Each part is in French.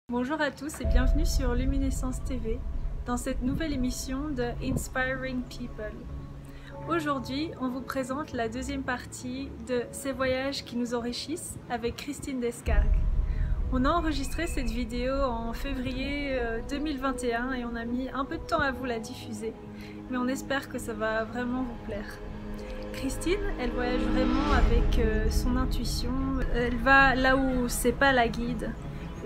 Bonjour à tous et bienvenue sur Luminescence TV dans cette nouvelle émission de Inspiring People. Aujourd'hui, on vous présente la deuxième partie de Ces voyages qui nous enrichissent avec Christine Descargues. On a enregistré cette vidéo en février 2021 et on a mis un peu de temps à vous la diffuser, mais on espère que ça va vraiment vous plaire. Christine, elle voyage vraiment avec son intuition, elle va là où c'est pas la guide.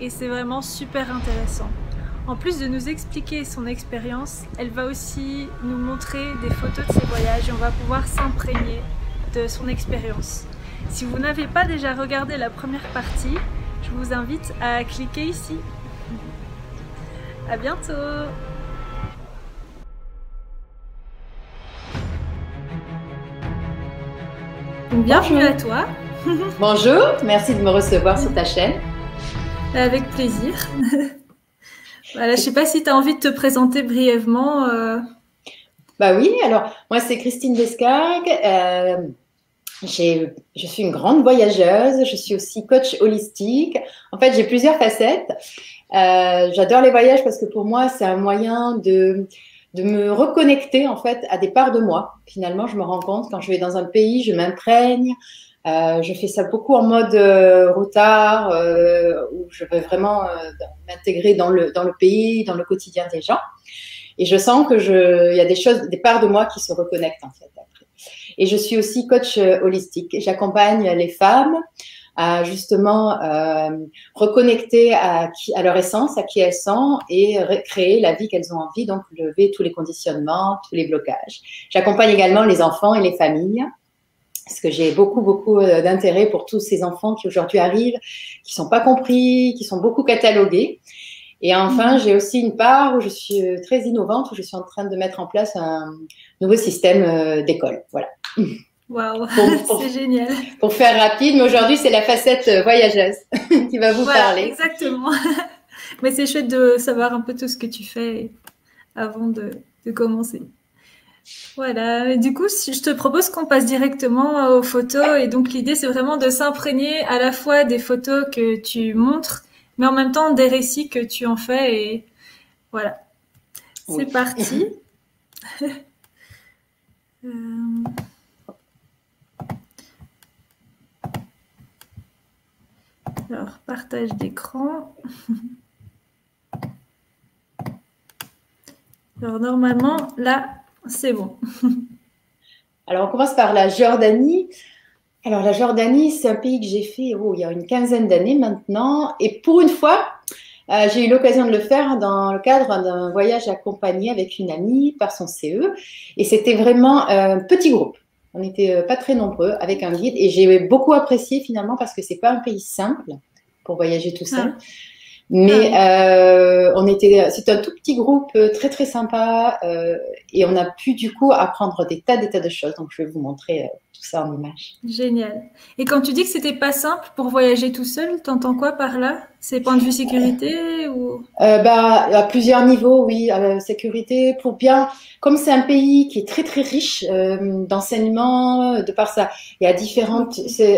Et c'est vraiment super intéressant. En plus de nous expliquer son expérience, elle va aussi nous montrer des photos de ses voyages et on va pouvoir s'imprégner de son expérience. Si vous n'avez pas déjà regardé la première partie, je vous invite à cliquer ici. À bientôt! Bienvenue à toi! Bonjour, merci de me recevoir sur ta chaîne. Avec plaisir. Voilà, je ne sais pas si tu as envie de te présenter brièvement. Bah oui, alors moi c'est Christine Descargues. Je suis une grande voyageuse, je suis aussi coach holistique. En fait, j'ai plusieurs facettes. J'adore les voyages parce que pour moi, c'est un moyen de me reconnecter en fait à des parts de moi. Finalement, je me rends compte quand je vais dans un pays, je m'imprègne. Je fais ça beaucoup en mode routard, où je veux vraiment m'intégrer dans le pays, dans le quotidien des gens. Et je sens que il y a des choses, des parts de moi qui se reconnectent en fait après. Et je suis aussi coach holistique. J'accompagne les femmes à justement reconnecter à leur essence, à qui elles sont et créer la vie qu'elles ont envie, donc lever tous les conditionnements, tous les blocages. J'accompagne également les enfants et les familles. Parce que j'ai beaucoup d'intérêt pour tous ces enfants qui aujourd'hui arrivent, qui sont pas compris, qui sont beaucoup catalogués. Et enfin, j'ai aussi une part où je suis très innovante, où je suis en train de mettre en place un nouveau système d'école. Voilà. Waouh, c'est génial. Pour faire rapide, mais aujourd'hui, c'est la facette voyageuse qui va vous parler. Exactement. Mais c'est chouette de savoir un peu tout ce que tu fais avant de commencer. Voilà, et du coup, je te propose qu'on passe directement aux photos. Et donc, l'idée, c'est vraiment de s'imprégner à la fois des photos que tu montres, mais en même temps des récits que tu en fais. Et voilà, c'est parti. Alors, partage d'écran. Alors, normalement, là, c'est bon. Alors, on commence par la Jordanie. Alors, la Jordanie, c'est un pays que j'ai fait il y a une quinzaine d'années maintenant. Et pour une fois, j'ai eu l'occasion de le faire dans le cadre d'un voyage accompagné avec une amie par son CE. Et c'était vraiment un petit groupe. On n'était pas très nombreux avec un guide. Et j'ai beaucoup apprécié finalement parce que c'est pas un pays simple pour voyager tout seul. Mais c'était un tout petit groupe très sympa et on a pu du coup apprendre des tas de choses. Donc je vais vous montrer tout ça en images. Génial. Et quand tu dis que c'était pas simple pour voyager tout seul, t'entends quoi par là? C'est point de vue sécurité ou? À plusieurs niveaux, oui. Sécurité pour bien, comme c'est un pays qui est très riche d'enseignement, de par ça, il y a différentes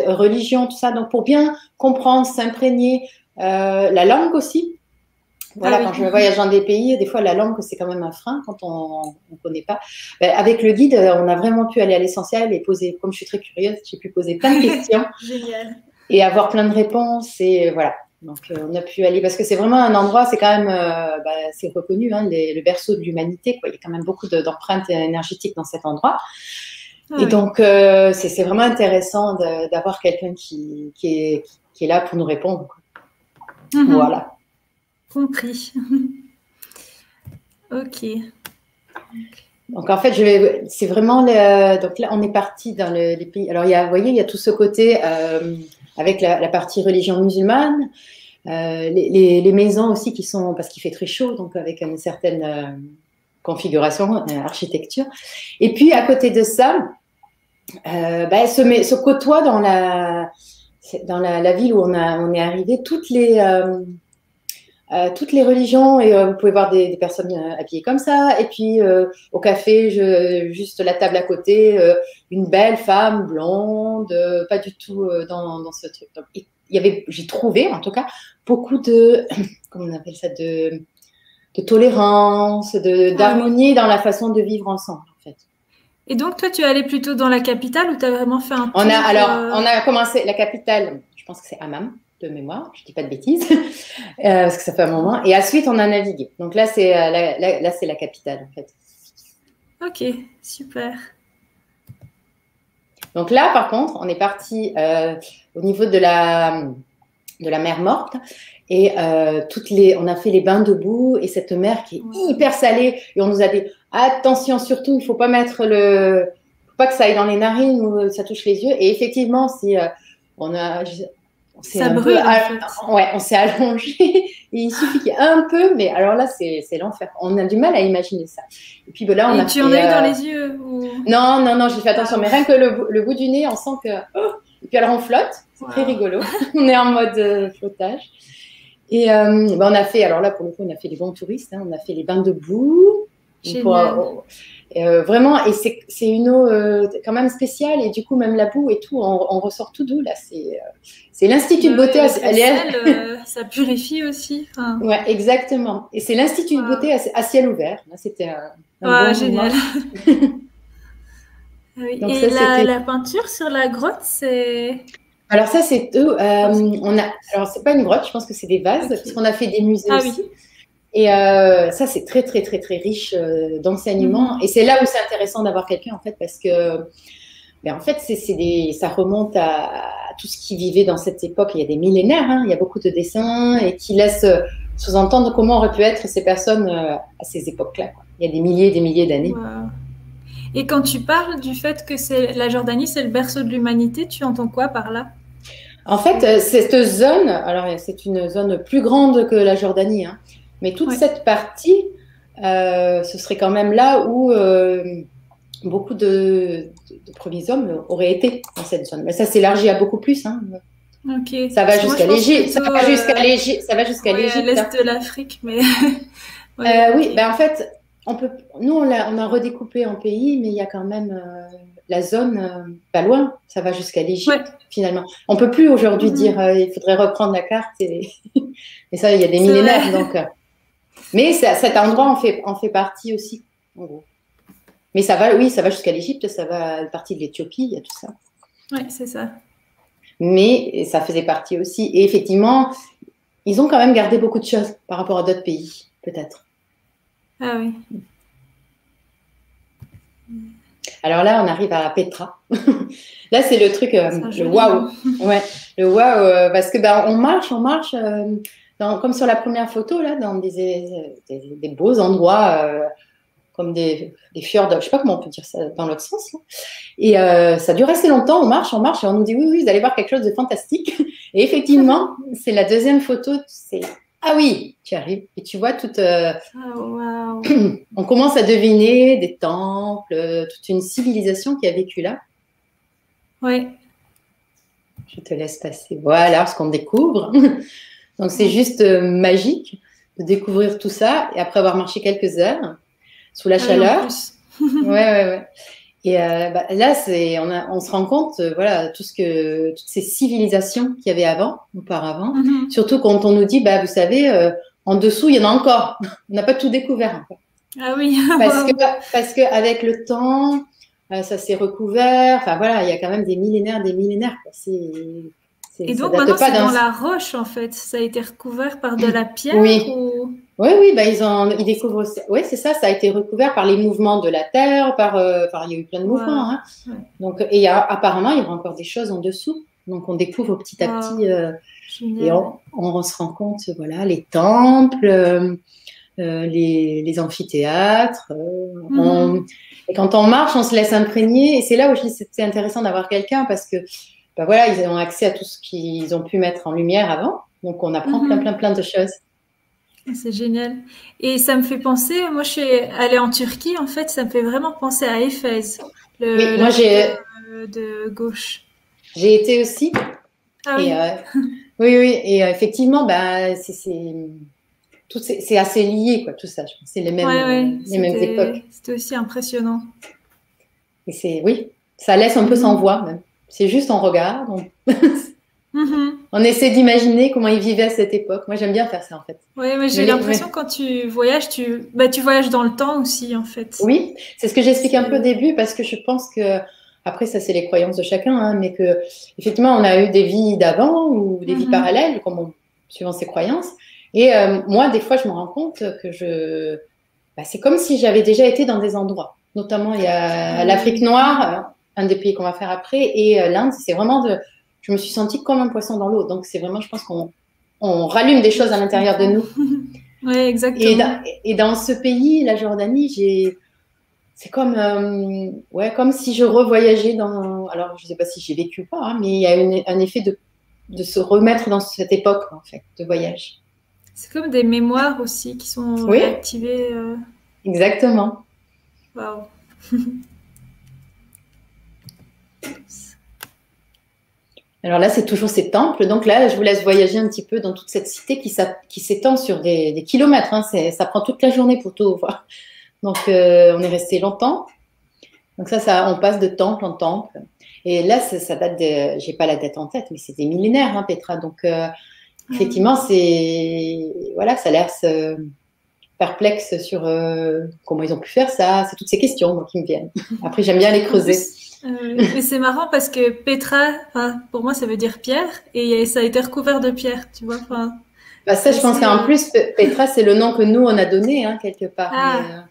religions, tout ça. Donc pour bien comprendre, s'imprégner. La langue aussi. Voilà, quand je voyage dans des pays, des fois la langue c'est quand même un frein quand on ne connaît pas. Avec le guide, on a vraiment pu aller à l'essentiel et poser, comme je suis très curieuse, j'ai pu poser plein de questions. Génial. Et avoir plein de réponses et voilà. Donc on a pu aller parce que c'est vraiment un endroit, c'est quand même, c'est reconnu, hein, le berceau de l'humanité. Il y a quand même beaucoup d'empreintes énergétiques dans cet endroit. Et donc c'est vraiment intéressant d'avoir quelqu'un qui est là pour nous répondre. Voilà. Compris. Ok. Donc en fait, c'est vraiment donc là on est parti dans les pays. Alors vous voyez, il y a tout ce côté avec la partie religion musulmane, les maisons aussi qui sont parce qu'il fait très chaud, donc avec une certaine configuration, architecture. Et puis à côté de ça, se côtoient dans la ville où on est arrivé toutes les religions et vous pouvez voir des personnes habillées comme ça et puis au café juste la table à côté une belle femme blonde pas du tout dans ce truc. Donc, j'ai trouvé en tout cas beaucoup de, comment on appelle ça, de tolérance, d'harmonie dans la façon de vivre ensemble, en fait. Et donc, toi, tu es allé plutôt dans la capitale ou tu as vraiment fait un tour On a commencé la capitale, je pense que c'est Hammam, de mémoire, je ne dis pas de bêtises, parce que ça fait un moment. Et ensuite, on a navigué. Donc là, c'est la capitale, en fait. Ok, super. Donc là, par contre, on est parti au niveau de la mer Morte. Et on a fait les bains de boue et cette mer qui est hyper salée. Et on nous a dit, attention, surtout, il ne faut pas faut pas que ça aille dans les narines ou ça touche les yeux. Et effectivement, si ça brûle, en fait. Ouais, on s'est allongé. Et il suffit qu'il y ait un peu, mais alors là, c'est l'enfer. On a du mal à imaginer ça. Et puis là, on a tu en as eu dans les yeux ou... Non, j'ai fait attention. Mais rien que le bout du nez, on sent que... Et puis alors, on flotte. C'est très rigolo. On est en mode flottage. Et on a fait, alors là, pour le coup, on a fait les bons touristes. Hein, on a fait les bains de boue. Vraiment, et c'est une eau quand même spéciale. Et du coup, même la boue et tout, on ressort tout doux. Là, c'est l'Institut de beauté. Ça purifie aussi. Enfin... Ouais, exactement. Et c'est l'Institut de beauté à ciel ouvert. Là, c'était un bon génial. Oui. Donc, et la peinture sur la grotte, c'est... Alors ça, c'est eux. Alors, c'est pas une grotte, je pense que c'est des vases, parce qu'on a fait des musées aussi. Oui. Et ça, c'est très, très, très, très riche d'enseignements. Et c'est là où c'est intéressant d'avoir quelqu'un, en fait, parce que, en fait, ça remonte à tout ce qui vivait dans cette époque. Il y a des millénaires, hein, il y a beaucoup de dessins et qui laissent sous-entendre comment auraient pu être ces personnes à ces époques-là. Il y a des milliers d'années. Wow. Et quand tu parles du fait que la Jordanie, c'est le berceau de l'humanité, tu entends quoi par là? En fait, cette zone, alors c'est une zone plus grande que la Jordanie, hein, mais toute cette partie, ce serait quand même là où beaucoup de premiers hommes auraient été dans cette zone. Mais ça s'élargit à beaucoup plus. Hein. Okay. Ça va jusqu'à l'Égypte. Ça va jusqu'à l'Égypte. À l'est de l'Afrique, mais... oui, en fait... Nous, on a redécoupé en pays, mais il y a quand même la zone pas loin. Ça va jusqu'à l'Égypte, finalement. On ne peut plus aujourd'hui dire il faudrait reprendre la carte. Et ça, il y a des millénaires. Donc, mais cet endroit en fait partie aussi, en gros. Mais ça va jusqu'à l'Égypte, ça va une partie de l'Éthiopie, il y a tout ça. Oui, c'est ça. Mais ça faisait partie aussi. Et effectivement, ils ont quand même gardé beaucoup de choses par rapport à d'autres pays, peut-être. Ah oui. Alors là, on arrive à Petra. Là, c'est le truc, le waouh. Ouais, le waouh, parce que on marche, comme sur la première photo, là, dans des beaux endroits, comme des fjords, je ne sais pas comment on peut dire ça dans l'autre sens. Là. Et ça dure assez longtemps, on marche, et on nous dit oui, vous allez voir quelque chose de fantastique. Et effectivement, c'est la deuxième photo, ah oui, tu arrives et tu vois toute. Wow. On commence à deviner des temples, toute une civilisation qui a vécu là. Oui. Je te laisse passer. Voilà ce qu'on découvre. Donc c'est juste magique de découvrir tout ça et après avoir marché quelques heures sous la chaleur. Ouais. Et là, on se rend compte, voilà, toutes ces civilisations qu'il y avait auparavant. Surtout quand on nous dit, vous savez, en dessous, il y en a encore. On n'a pas tout découvert encore. Ah oui. Parce que avec le temps, ça s'est recouvert. Enfin voilà, il y a quand même des millénaires. Quoi. Et donc maintenant, c'est dans la roche en fait. Ça a été recouvert par de la pierre. Oui. Ou... Oui, ils découvrent. Oui, c'est ça. Ça a été recouvert par les mouvements de la terre, il y a eu plein de mouvements. Hein. Ouais. Donc, et apparemment, il y aura encore des choses en dessous. Donc, on découvre petit à petit, et on se rend compte, voilà, les temples, les amphithéâtres. Et quand on marche, on se laisse imprégner. Et c'est là où je dis que c'est intéressant d'avoir quelqu'un parce que, voilà, ils ont accès à tout ce qu'ils ont pu mettre en lumière avant. Donc, on apprend plein de choses. C'est génial. Et ça me fait penser, moi je suis allée en Turquie, en fait, ça me fait vraiment penser à Éphèse, moi j'ai de gauche. J'ai été aussi. Ah oui. Oui, et effectivement, c'est assez lié, quoi, tout ça. Je pense c'est les mêmes époques. C'était aussi impressionnant. Et ça laisse un peu sans voix, même. C'est juste on regarde. Mhm. On essaie d'imaginer comment ils vivaient à cette époque. Moi, j'aime bien faire ça, en fait. Ouais, mais j'ai l'impression quand tu voyages, tu voyages dans le temps aussi, en fait. Oui, c'est ce que j'expliquais un peu au C'est... début parce que je pense que, après, ça, c'est les croyances de chacun, hein, mais que, effectivement, on a eu des vies d'avant ou des vies Mhm. parallèles, suivant ses croyances. Et moi, des fois, je me rends compte que c'est comme si j'avais déjà été dans des endroits. Notamment, il y a Ah l'Afrique oui. noire, un des pays qu'on va faire après, et l'Inde. Je me suis sentie comme un poisson dans l'eau. Donc, c'est vraiment, je pense qu'on rallume des choses Oui, à je l'intérieur de comprends. nous. Ouais, Et exactement. dans, et dans ce pays, la Jordanie, c'est comme, comme si je revoyageais dans. Alors, je ne sais pas si j'ai vécu ou pas, hein, mais il y a un effet de se remettre dans cette époque, en fait, de voyage. C'est comme des mémoires aussi qui sont Oui, réactivées. exactement. Waouh. Alors là, c'est toujours ces temples. Donc là, je vous laisse voyager un petit peu dans toute cette cité qui s'étend sur des kilomètres. Hein. Ça prend toute la journée pour tout voir. Donc, on est resté longtemps. Donc on passe de temple en temple. Et là, ça date de, j'ai pas la date en tête, mais c'est des millénaires, hein, Petra. Donc, Ah oui. effectivement, voilà, ça laisse perplexe sur comment ils ont pu faire ça. C'est toutes ces questions moi, qui me viennent. Après, j'aime bien les En creuser. plus, mais c'est marrant parce que Petra, enfin, pour moi, ça veut dire pierre, et ça a été recouvert de pierre, tu vois. Enfin, Bah, ça, c'est je pense assez. qu'en plus, Petra, c'est le nom que nous, on a donné, hein, quelque part. Mais Ah,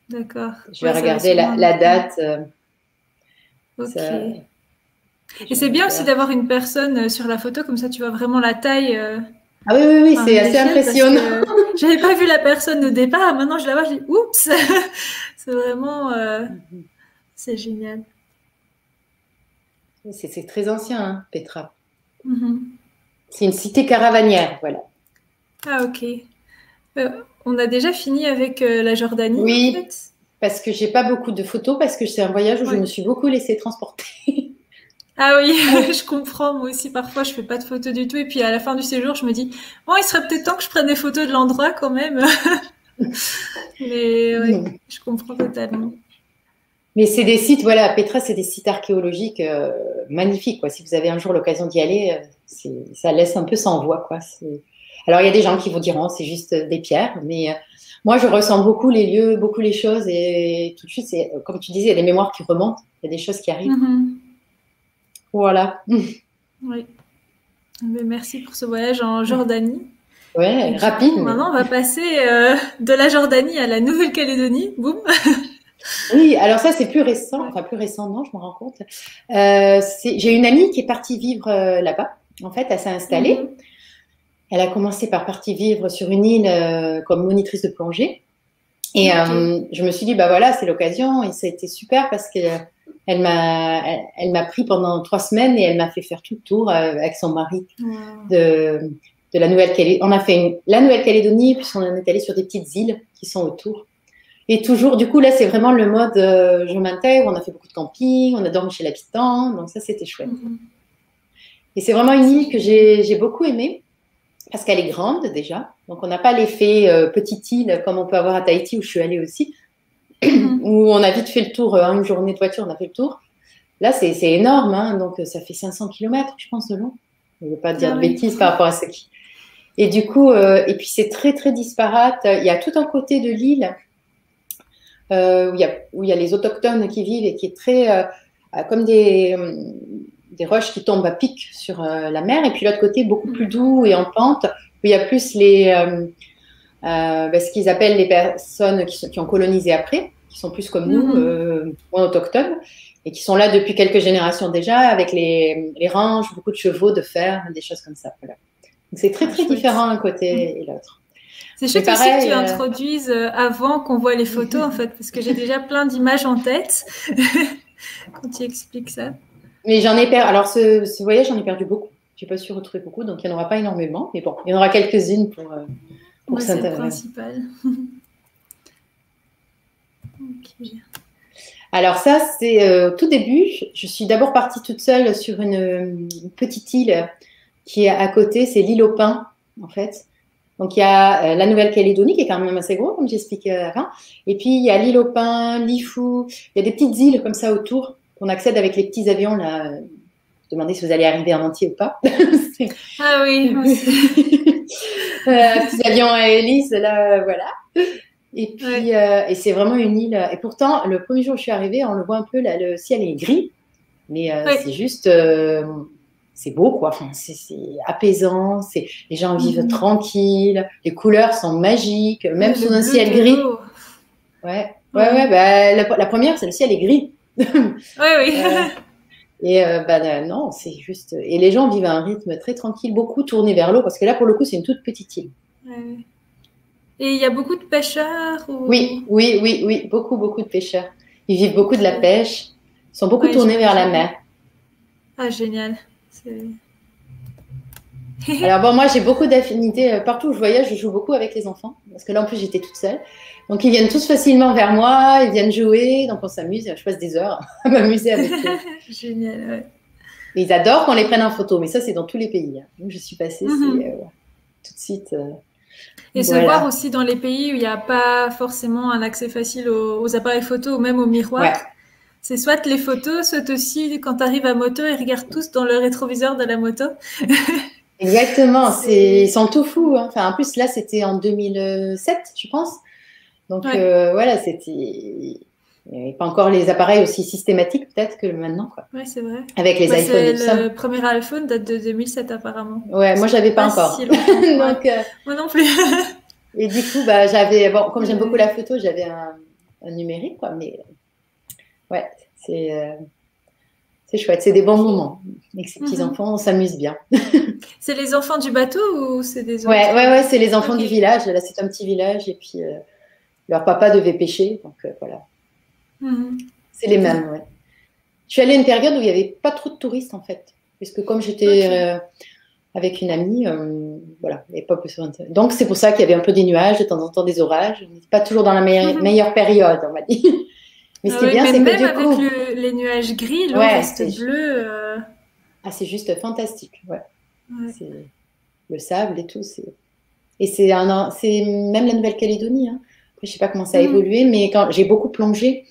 d'accord. je vais Ouais, ça avait regarder sûrement un la autre nom. date. Ok. Ça, Et je c'est bien aussi regarde. d'avoir une personne sur la photo, comme ça tu vois vraiment la taille, Ah oui, oui, oui, enfin, c'est assez l'échelle, parce impressionnant. que j'avais pas vu la personne au départ, maintenant je la vois, je dis oups, c'est vraiment, c'est génial. C'est très ancien, hein, Petra. Mhm. C'est une cité caravanière, voilà. Ah ok. On a déjà fini avec la Jordanie en Oui, fait. parce que j'ai pas beaucoup de photos, parce que c'est un voyage où je Ouais. me suis beaucoup laissée transporter. Ah oui, je comprends. Moi aussi, parfois, je fais pas de photos du tout. Et puis, à la fin du séjour, je me dis, bon, il serait peut-être temps que je prenne des photos de l'endroit quand même. Mais ouais, je comprends totalement. Mais c'est des sites, voilà, Petra, c'est des sites archéologiques magnifiques, quoi. Si vous avez un jour l'occasion d'y aller, ça laisse un peu sans voix, quoi. Alors, il y a des gens qui vous diront, c'est juste des pierres, mais moi, je ressens beaucoup les lieux, beaucoup les choses, et tout de suite, comme tu disais, il y a des mémoires qui remontent, il y a des choses qui arrivent. Mhm. Voilà. Oui. Mais merci pour ce voyage en Jordanie. Et Ouais, du rapide, coup, mais. maintenant, on va passer de la Jordanie à la Nouvelle-Calédonie. Boum. Oui, alors ça, c'est plus récent, Ouais. enfin plus récent, non, je me rends compte. J'ai une amie qui est partie vivre là-bas. En fait, elle s'est installée. Mhm. Elle a commencé par partir vivre sur une île comme monitrice de plongée. Et Ok. je me suis dit, bah voilà, c'est l'occasion. Et ça a été super parce que elle m'a pris pendant 3 semaines et elle m'a fait faire tout le tour avec son mari Wow. de, de la Nouvelle-Calédonie. On a fait la Nouvelle-Calédonie, puis on est allé sur des petites îles qui sont autour. Et toujours, du coup, là, c'est vraiment le mode je m'intègre. On a fait beaucoup de camping, on a dormi chez l'habitant. Donc ça, c'était chouette. Mhm. Et c'est vraiment une C'est île que génial. j'ai beaucoup aimée. Parce qu'elle est grande déjà, donc on n'a pas l'effet petite île comme on peut avoir à Tahiti où je suis allée aussi, Mhm. où on a vite fait le tour, une journée de voiture, on a fait le tour. Là, c'est énorme, hein, donc ça fait 500 kilomètres, je pense, de long. Je ne veux pas dire Ah de oui. bêtises par rapport à ce qui. Et du coup, et puis c'est très, très disparate. Il y a tout un côté de l'île où il y a les autochtones qui vivent et qui est très comme des roches qui tombent à pic sur la mer. Et puis l'autre côté, beaucoup plus doux et en pente, où il y a plus ce qu'ils appellent les personnes qui ont colonisé après, qui sont plus comme nous, Mhm. moins autochtones, et qui sont là depuis quelques générations déjà, avec les ranges, beaucoup de chevaux, de fer, des choses comme ça. Voilà. Donc c'est très Ah, très chouette. différent un Mhm. côté et l'autre. C'est Mais chouette aussi que tu pareil, introduises avant qu'on voit les photos, en fait, parce que j'ai déjà plein d'images en tête quand tu expliques ça. mais j'en ai perdu. Alors ce voyage, j'en ai perdu beaucoup. J'ai pas su retrouver beaucoup, donc il n'y en aura pas énormément. Mais bon, il y en aura quelques-unes pour Ouais, c'est le s'intéresser. principal. Ok. Alors ça, c'est au tout début. Je suis d'abord partie toute seule sur une petite île qui est à côté, c'est l'île aux Pins, en fait. Donc il y a la Nouvelle-Calédonie qui est quand même assez gros, comme j'expliquais avant. Et puis il y a l'île aux Pins, l'Ifou. Il y a des petites îles comme ça autour qu'on accède avec les petits avions là. Demandez si vous allez arriver en entier ou pas. Ah oui, moi aussi. Petits avions à hélice, là, voilà. Et puis, Ouais. et c'est vraiment une île. Et pourtant, le premier jour où je suis arrivée, on le voit un peu, là, le ciel est gris, mais c'est Ouais. juste, c'est beau, quoi. Enfin, c'est apaisant, les gens vivent Mhm. tranquilles, les couleurs sont magiques, même Ouais, sous le un bleu ciel de gris. l'eau. Ouais, ouais, Ouais. ouais. Bah, la première, c'est le ciel est gris. Ouais, oui. Euh, et bah, non, c'est juste. Et les gens vivent à un rythme très tranquille, beaucoup tournés vers l'eau, parce que là, pour le coup, c'est une toute petite île. Ouais. Et il y a beaucoup de pêcheurs ou... Oui, oui, oui, oui, beaucoup, beaucoup de pêcheurs. Ils vivent beaucoup de Ok. la pêche. Ils sont beaucoup Ouais, tournés vers la j'imagine. mer. Ah, génial. C'est... Alors bon, moi, j'ai beaucoup d'affinités. Partout où je voyage, je joue beaucoup avec les enfants. Parce que là, en plus, j'étais toute seule. Donc, ils viennent tous facilement vers moi. Ils viennent jouer. Donc, on s'amuse. Je passe des heures à m'amuser avec eux. Génial, ouais. Et ils adorent qu'on les prenne en photo. Mais ça, c'est dans tous les pays, hein. Où je suis passée, c'est Mhm. tout de suite. Et se voir Voilà. aussi dans les pays où il n'y a pas forcément un accès facile aux appareils photo ou même aux Ouais. miroirs. C'est soit les photos, soit aussi quand tu arrives à moto, ils regardent tous dans le rétroviseur de la moto. Exactement. Ils C'est... sont tout fous, hein. Enfin, en plus, là, c'était en 2007, je pense. Donc Ouais, voilà, il n'y avait pas encore les appareils aussi systématiques peut-être que maintenant, quoi. ouais, c'est vrai. Avec les Bah, iPhones et c'est tout ça. le premier iPhone date de 2007 apparemment. Ouais, moi Ça fait j'avais pas pas encore. si longtemps. Ouais. Donc Moi non plus. et du coup bah j'avais bon comme j'aime beaucoup Ouais. la photo, j'avais un numérique quoi. Mais ouais, c'est chouette, c'est des bons moments. Avec ces petits Mhm. enfants, on s'amuse bien. C'est les enfants du bateau ou c'est des Ouais, autres? ouais, ouais, c'est les enfants Ok. du village. Là, c'est un petit village et puis leur papa devait pêcher, donc voilà, Mhm. c'est les mêmes. Ouais. Je suis allée à une période où il n'y avait pas trop de touristes en fait, puisque comme j'étais Ok. avec une amie, voilà, il n'y avait pas besoin de... Donc c'est pour ça qu'il y avait un peu des nuages, de temps en temps des orages. On n'était pas toujours dans la meilleure période, on va dire. Mais ce Ah qui est oui, bien, mais c'est que même du avec coup, les nuages gris, l'eau ouais, reste bleue. c'est juste fantastique. Ouais. Ouais. C'est le sable et tout. Et c'est même la Nouvelle-Calédonie. Hein. Après, je sais pas comment ça a Mhm. évolué, mais quand j'ai beaucoup plongé,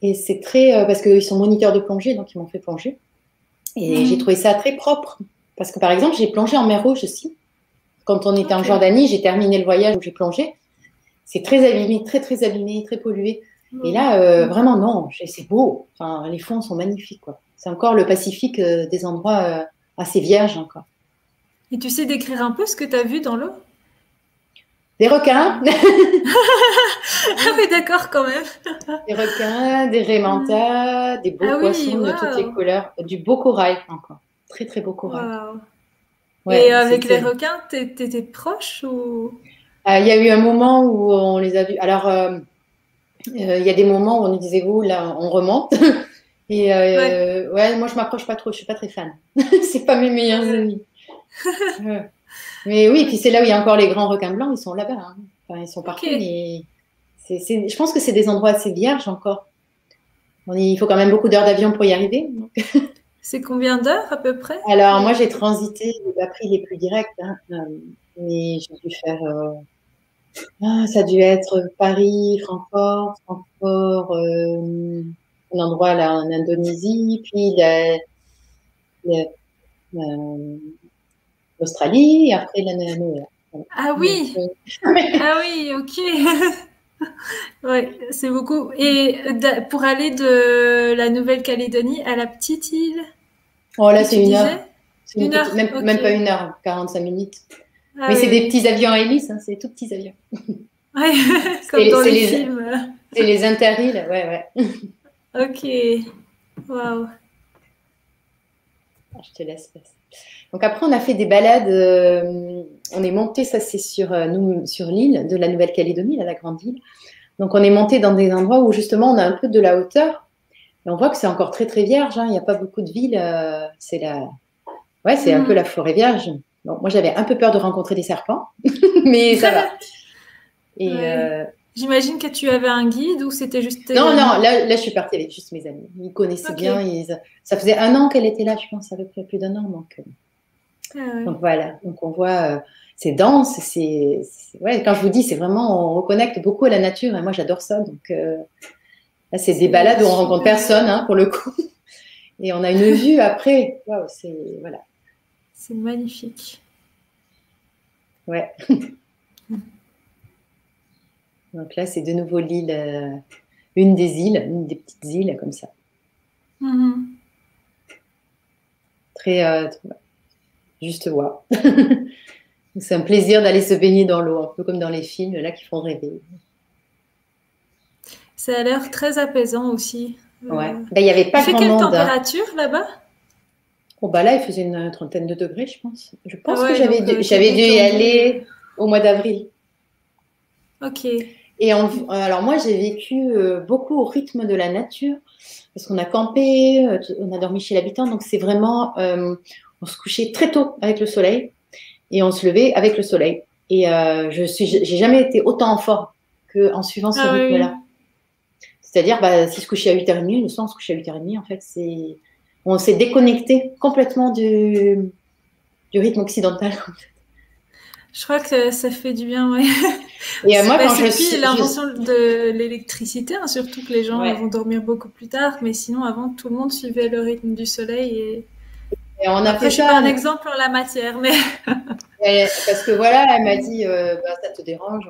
et c'est très parce qu'ils sont moniteurs de plongée, donc ils m'ont fait plonger. Et j'ai Mhm. trouvé ça très propre. Parce que par exemple, j'ai plongé en mer Rouge aussi. Quand on était en Ok. Jordanie, j'ai terminé le voyage où j'ai plongé. C'est très abîmé, très très abîmé, très pollué. Et Oh. là, Mhm. vraiment non, c'est beau. Enfin, les fonds sont magnifiques, quoi. C'est encore le Pacifique, des endroits assez vierges encore. Et tu sais décrire un peu ce que tu as vu dans l'eau? Des requins, Ah oui, d'accord, quand même. des requins, des Mhm. raimentas, des beaux Ah oui, poissons de toutes les waouh. couleurs, du beau corail encore, très très beau corail. Waouh. Et Ouais, avec les c'était. requins, t'étais proche ou... Il y a eu un moment où on les a vus. Alors, il y a des moments où on nous disait, vous, là, on remonte. Et Ouais. ouais, moi, je m'approche pas trop, je suis pas très fan. C'est pas mes meilleurs Ouais. amis. Ouais. Mais oui, puis c'est là où il y Ok. a encore les grands requins blancs, ils sont là-bas, hein. Enfin, ils sont Ok. partout, mais je pense que c'est des endroits assez vierges encore. Il faut quand même beaucoup d'heures d'avion pour y arriver. C'est combien d'heures à peu près? Alors, moi, j'ai transité, j'ai pas pris les plus directs, hein, mais j'ai dû faire, ça a dû être Paris, Francfort, un endroit là en Indonésie, puis la- l'Australie, et après la Nouvelle. Voilà. Ah Donc, oui. Ah oui, ok. Ouais, c'est beaucoup. Et pour aller de la Nouvelle-Calédonie à la petite île oh que là, tu c'est une disais? heure. C'est une Une petite, heure, ok. même pas une heure, 45 minutes. Ah Mais oui, c'est des oui. petits avions à hélice, hein, c'est des tout petits avions. Ouais, C'est comme les, dans c'est les les, films. c'est les Interilles, ouais, ouais. Ok. Waouh. Je te laisse passer. Donc après, on a fait des balades. On est monté, ça c'est sur l'île de la Nouvelle-Calédonie, là, la grande île. Donc on est monté dans des endroits où justement on a un peu de la hauteur. Et on voit que c'est encore très très vierge. Hein. Il n'y a pas beaucoup de villes. Ouais, c'est un peu la Mhm. forêt vierge. Donc moi j'avais un peu peur de rencontrer des serpents, mais ça va. Et Ouais. J'imagine que tu avais un guide ou c'était juste tes non, non, amis. là je suis partie avec juste mes amis. Ils connaissaient Ok. bien. Ça faisait un an qu'elle était là, je pense, à peu près plus d'un an. Ah ouais. Donc voilà, donc on voit, c'est dense, ouais, quand je vous dis, c'est vraiment, on reconnecte beaucoup à la nature, et moi j'adore ça. Donc là, c'est des C'est balades où on rencontre super. personne, hein, pour le coup, et on a une vue après. Waouh, voilà. C'est magnifique. Ouais. Donc là, c'est de nouveau l'île, une des petites îles comme ça. Très, juste voir. C'est un plaisir d'aller se baigner dans l'eau, un peu comme dans les films là qui font rêver. Ça a l'air très apaisant aussi. Ouais. Ben, il n'y avait pas grand monde. Il fait quelle température là-bas? Oh, bah là, il faisait une trentaine de degrés, je pense. Je pense que j'avais dû y aller au mois d'avril. Ok. Et alors moi, j'ai vécu beaucoup au rythme de la nature, parce qu'on a campé, on a dormi chez l'habitant, donc c'est vraiment, on se couchait très tôt avec le soleil et on se levait avec le soleil. Et j'ai jamais été autant en forme qu'en suivant ce rythme-là. Oui. C'est-à-dire, bah, si se couchait à 8h30, le soir on se couchait à 8h30, en fait, on s'est déconnecté complètement du rythme occidental. Je crois que ça fait du bien, ouais. Et moi, quand depuis l'invention de l'électricité, hein, surtout que les gens vont dormir beaucoup plus tard, mais sinon, avant, tout le monde suivait le rythme du soleil. Et on a fait ça. Je suis pas un exemple en la matière, mais... Parce que voilà, elle m'a dit, ça te dérange,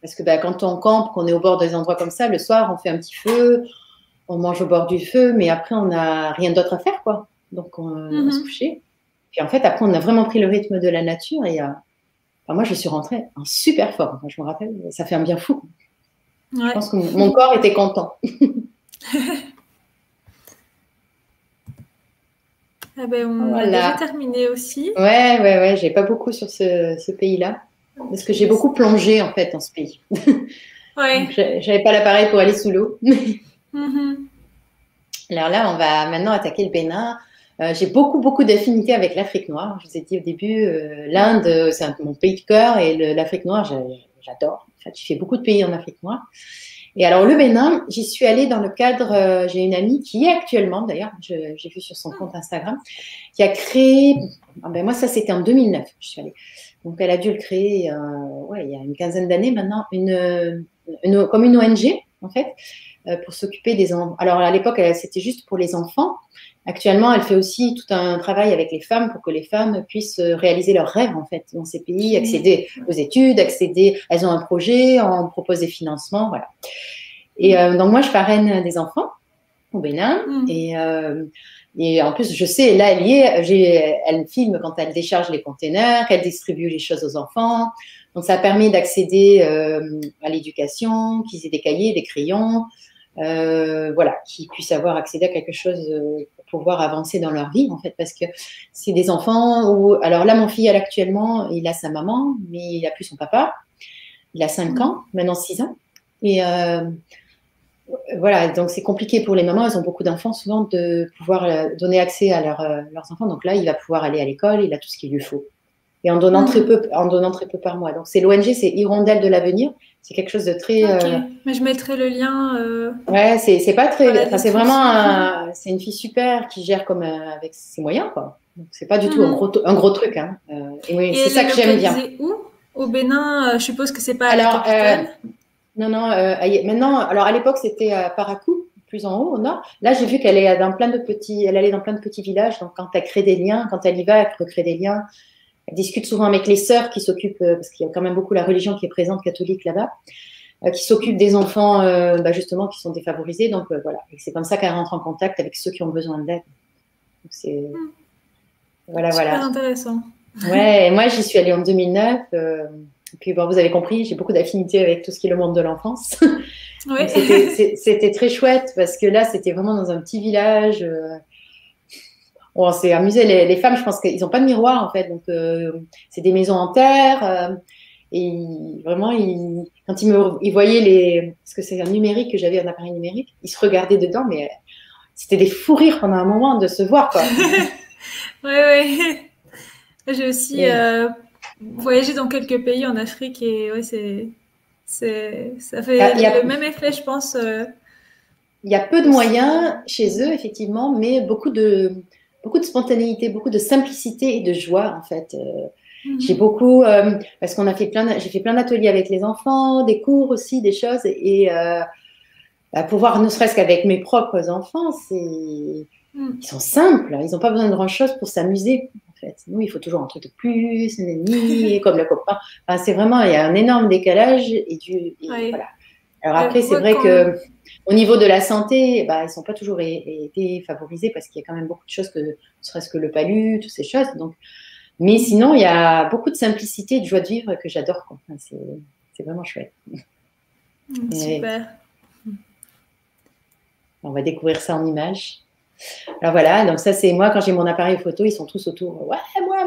parce que quand on campe, qu'on est au bord des endroits comme ça, le soir, on fait un petit feu, on mange au bord du feu, mais après, on n'a rien d'autre à faire, quoi. Donc, on se couchait. Puis en fait, après, on a vraiment pris le rythme de la nature et moi, je suis rentrée en super forme. Je me rappelle, ça fait un bien fou. Ouais. Je pense que mon corps était content. Ah ben, on a déjà terminé aussi. Ouais. J'ai pas beaucoup sur ce pays-là. Parce que j'ai beaucoup plongé, en fait, dans ce pays. Ouais. J'avais pas l'appareil pour aller sous l'eau. Alors là, on va maintenant attaquer le Bénin. J'ai beaucoup d'affinités avec l'Afrique noire. Je vous ai dit au début, l'Inde, c'est mon pays de cœur et l'Afrique noire, j'adore. En fait, j'ai fait beaucoup de pays en Afrique noire. Et alors, le Bénin, j'y suis allée dans le cadre, j'ai une amie qui est actuellement, d'ailleurs, j'ai vu sur son compte Instagram, qui a créé, moi ça c'était en 2009, je suis allée. Donc, elle a dû le créer, il y a une quinzaine d'années maintenant, comme une ONG, en fait, pour s'occuper des enfants. Alors, à l'époque, c'était juste pour les enfants. Actuellement, elle fait aussi tout un travail avec les femmes pour que les femmes puissent réaliser leurs rêves, en fait, dans ces pays, accéder aux études, elles ont un projet, on propose des financements, voilà. Et donc, moi, je parraine des enfants au Bénin. Et en plus, je sais, là, elle filme quand elle décharge les containers, qu'elle distribue les choses aux enfants. Donc, ça permet d'accéder à l'éducation, qu'ils aient des cahiers, des crayons, qu'ils puissent avoir accédé à quelque chose pour pouvoir avancer dans leur vie, en fait, parce que c'est des enfants où... Alors là, mon fils, actuellement, il a sa maman, mais il n'a plus son papa. Il a 5 ans, maintenant 6 ans. Et voilà, donc c'est compliqué pour les mamans. Elles ont beaucoup d'enfants, souvent, de pouvoir donner accès à leurs enfants. Donc là, il va pouvoir aller à l'école, il a tout ce qu'il lui faut. Et en donnant très peu par mois. Donc c'est l'ONG, c'est Hirondelle de l'avenir. C'est quelque chose de très. Mais je mettrai le lien. Ouais, c'est pas très. C'est vraiment c'est une fille super qui gère comme avec ses moyens, quoi. Donc c'est pas du tout un gros truc, hein. Et c'est ça que j'aime bien. Où au Bénin, je suppose que c'est pas à la capitale. Non. Maintenant, alors à l'époque c'était à Parakou, plus en haut, au nord. Là, j'ai vu qu'elle est dans plein de petits villages. Donc quand elle crée des liens, quand elle y va, elle recrée des liens. Elle discute souvent avec les sœurs qui s'occupent, parce qu'il y a quand même beaucoup la religion qui est présente catholique là-bas, qui s'occupent des enfants justement qui sont défavorisés. Donc voilà, et c'est comme ça qu'elle rentre en contact avec ceux qui ont besoin d'aide. Donc c'est super intéressant. Ouais, et moi j'y suis allée en 2009. Et puis vous avez compris, j'ai beaucoup d'affinités avec tout ce qui est le monde de l'enfance. Ouais. C'était très chouette parce que là c'était vraiment dans un petit village. On s'est amusé. Les femmes, je pense qu'ils n'ont pas de miroir, en fait. Donc, c'est des maisons en terre. Et vraiment, quand ils voyaient parce que c'est un numérique, que j'avais un appareil numérique, ils se regardaient dedans, mais c'était des fous rires pendant un moment de se voir, quoi. Oui. J'ai aussi voyagé dans quelques pays en Afrique et ça fait le même effet, je pense. Il y a peu de moyens chez eux, effectivement, mais beaucoup de spontanéité, beaucoup de simplicité et de joie, en fait. J'ai beaucoup, parce j'ai fait plein d'ateliers avec les enfants, des cours aussi, des choses, et pouvoir, ne serait-ce qu'avec mes propres enfants, ils sont simples, ils n'ont pas besoin de grand-chose pour s'amuser. En fait. Nous, il faut toujours un truc de plus, nanani, comme le copain. Enfin, c'est vraiment, il y a un énorme décalage voilà. Alors après, c'est vrai que au niveau de la santé, bah, ils sont pas toujours été favorisés parce qu'il y a quand même beaucoup de choses que, ne serait-ce que le palu, toutes ces choses. Donc, mais sinon, il y a beaucoup de simplicité et de joie de vivre que j'adore. Enfin, c'est vraiment chouette. Super. On va découvrir ça en images. Alors voilà, donc ça c'est moi quand j'ai mon appareil photo, ils sont tous autour. Ouais, moi.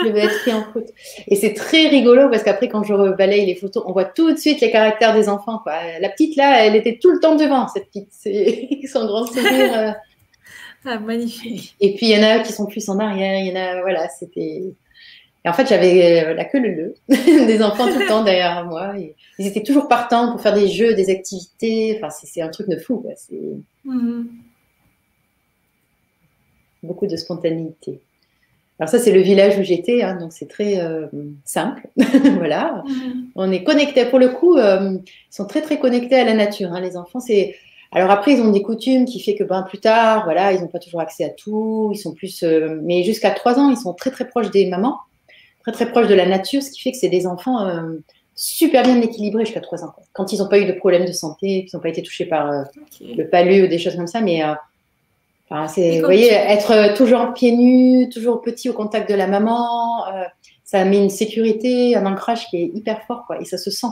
Je vais être pris en photo. Et c'est très rigolo parce qu'après quand je balaye les photos, on voit tout de suite les caractères des enfants, quoi. La petite là, elle était tout le temps devant, cette petite. C'est son grand sourire. Ah, magnifique. Et puis il y en a qui sont plus en arrière, il y en a, voilà, c'était. Et en fait, j'avais la queue leu des enfants tout le temps derrière moi. Et ils étaient toujours partants pour faire des jeux, des activités. Enfin, c'est un truc de fou, quoi. C'est beaucoup de spontanéité. Alors ça, c'est le village où j'étais, hein, donc c'est très simple. Voilà. On est connectés. Pour le coup, ils sont très, très connectés à la nature, hein, les enfants. Alors après, ils ont des coutumes qui fait que plus tard, voilà, ils n'ont pas toujours accès à tout. Ils sont plus... mais jusqu'à 3 ans, ils sont très, très proches des mamans, très, très proches de la nature, ce qui fait que c'est des enfants super bien équilibrés jusqu'à 3 ans. Quoi. Quand ils n'ont pas eu de problème de santé, qu'ils n'ont pas été touchés par le palu ou des choses comme ça, mais... Enfin, vous voyez, être toujours pieds nus, toujours petit au contact de la maman, ça met une sécurité, un ancrage qui est hyper fort, quoi, et ça se sent.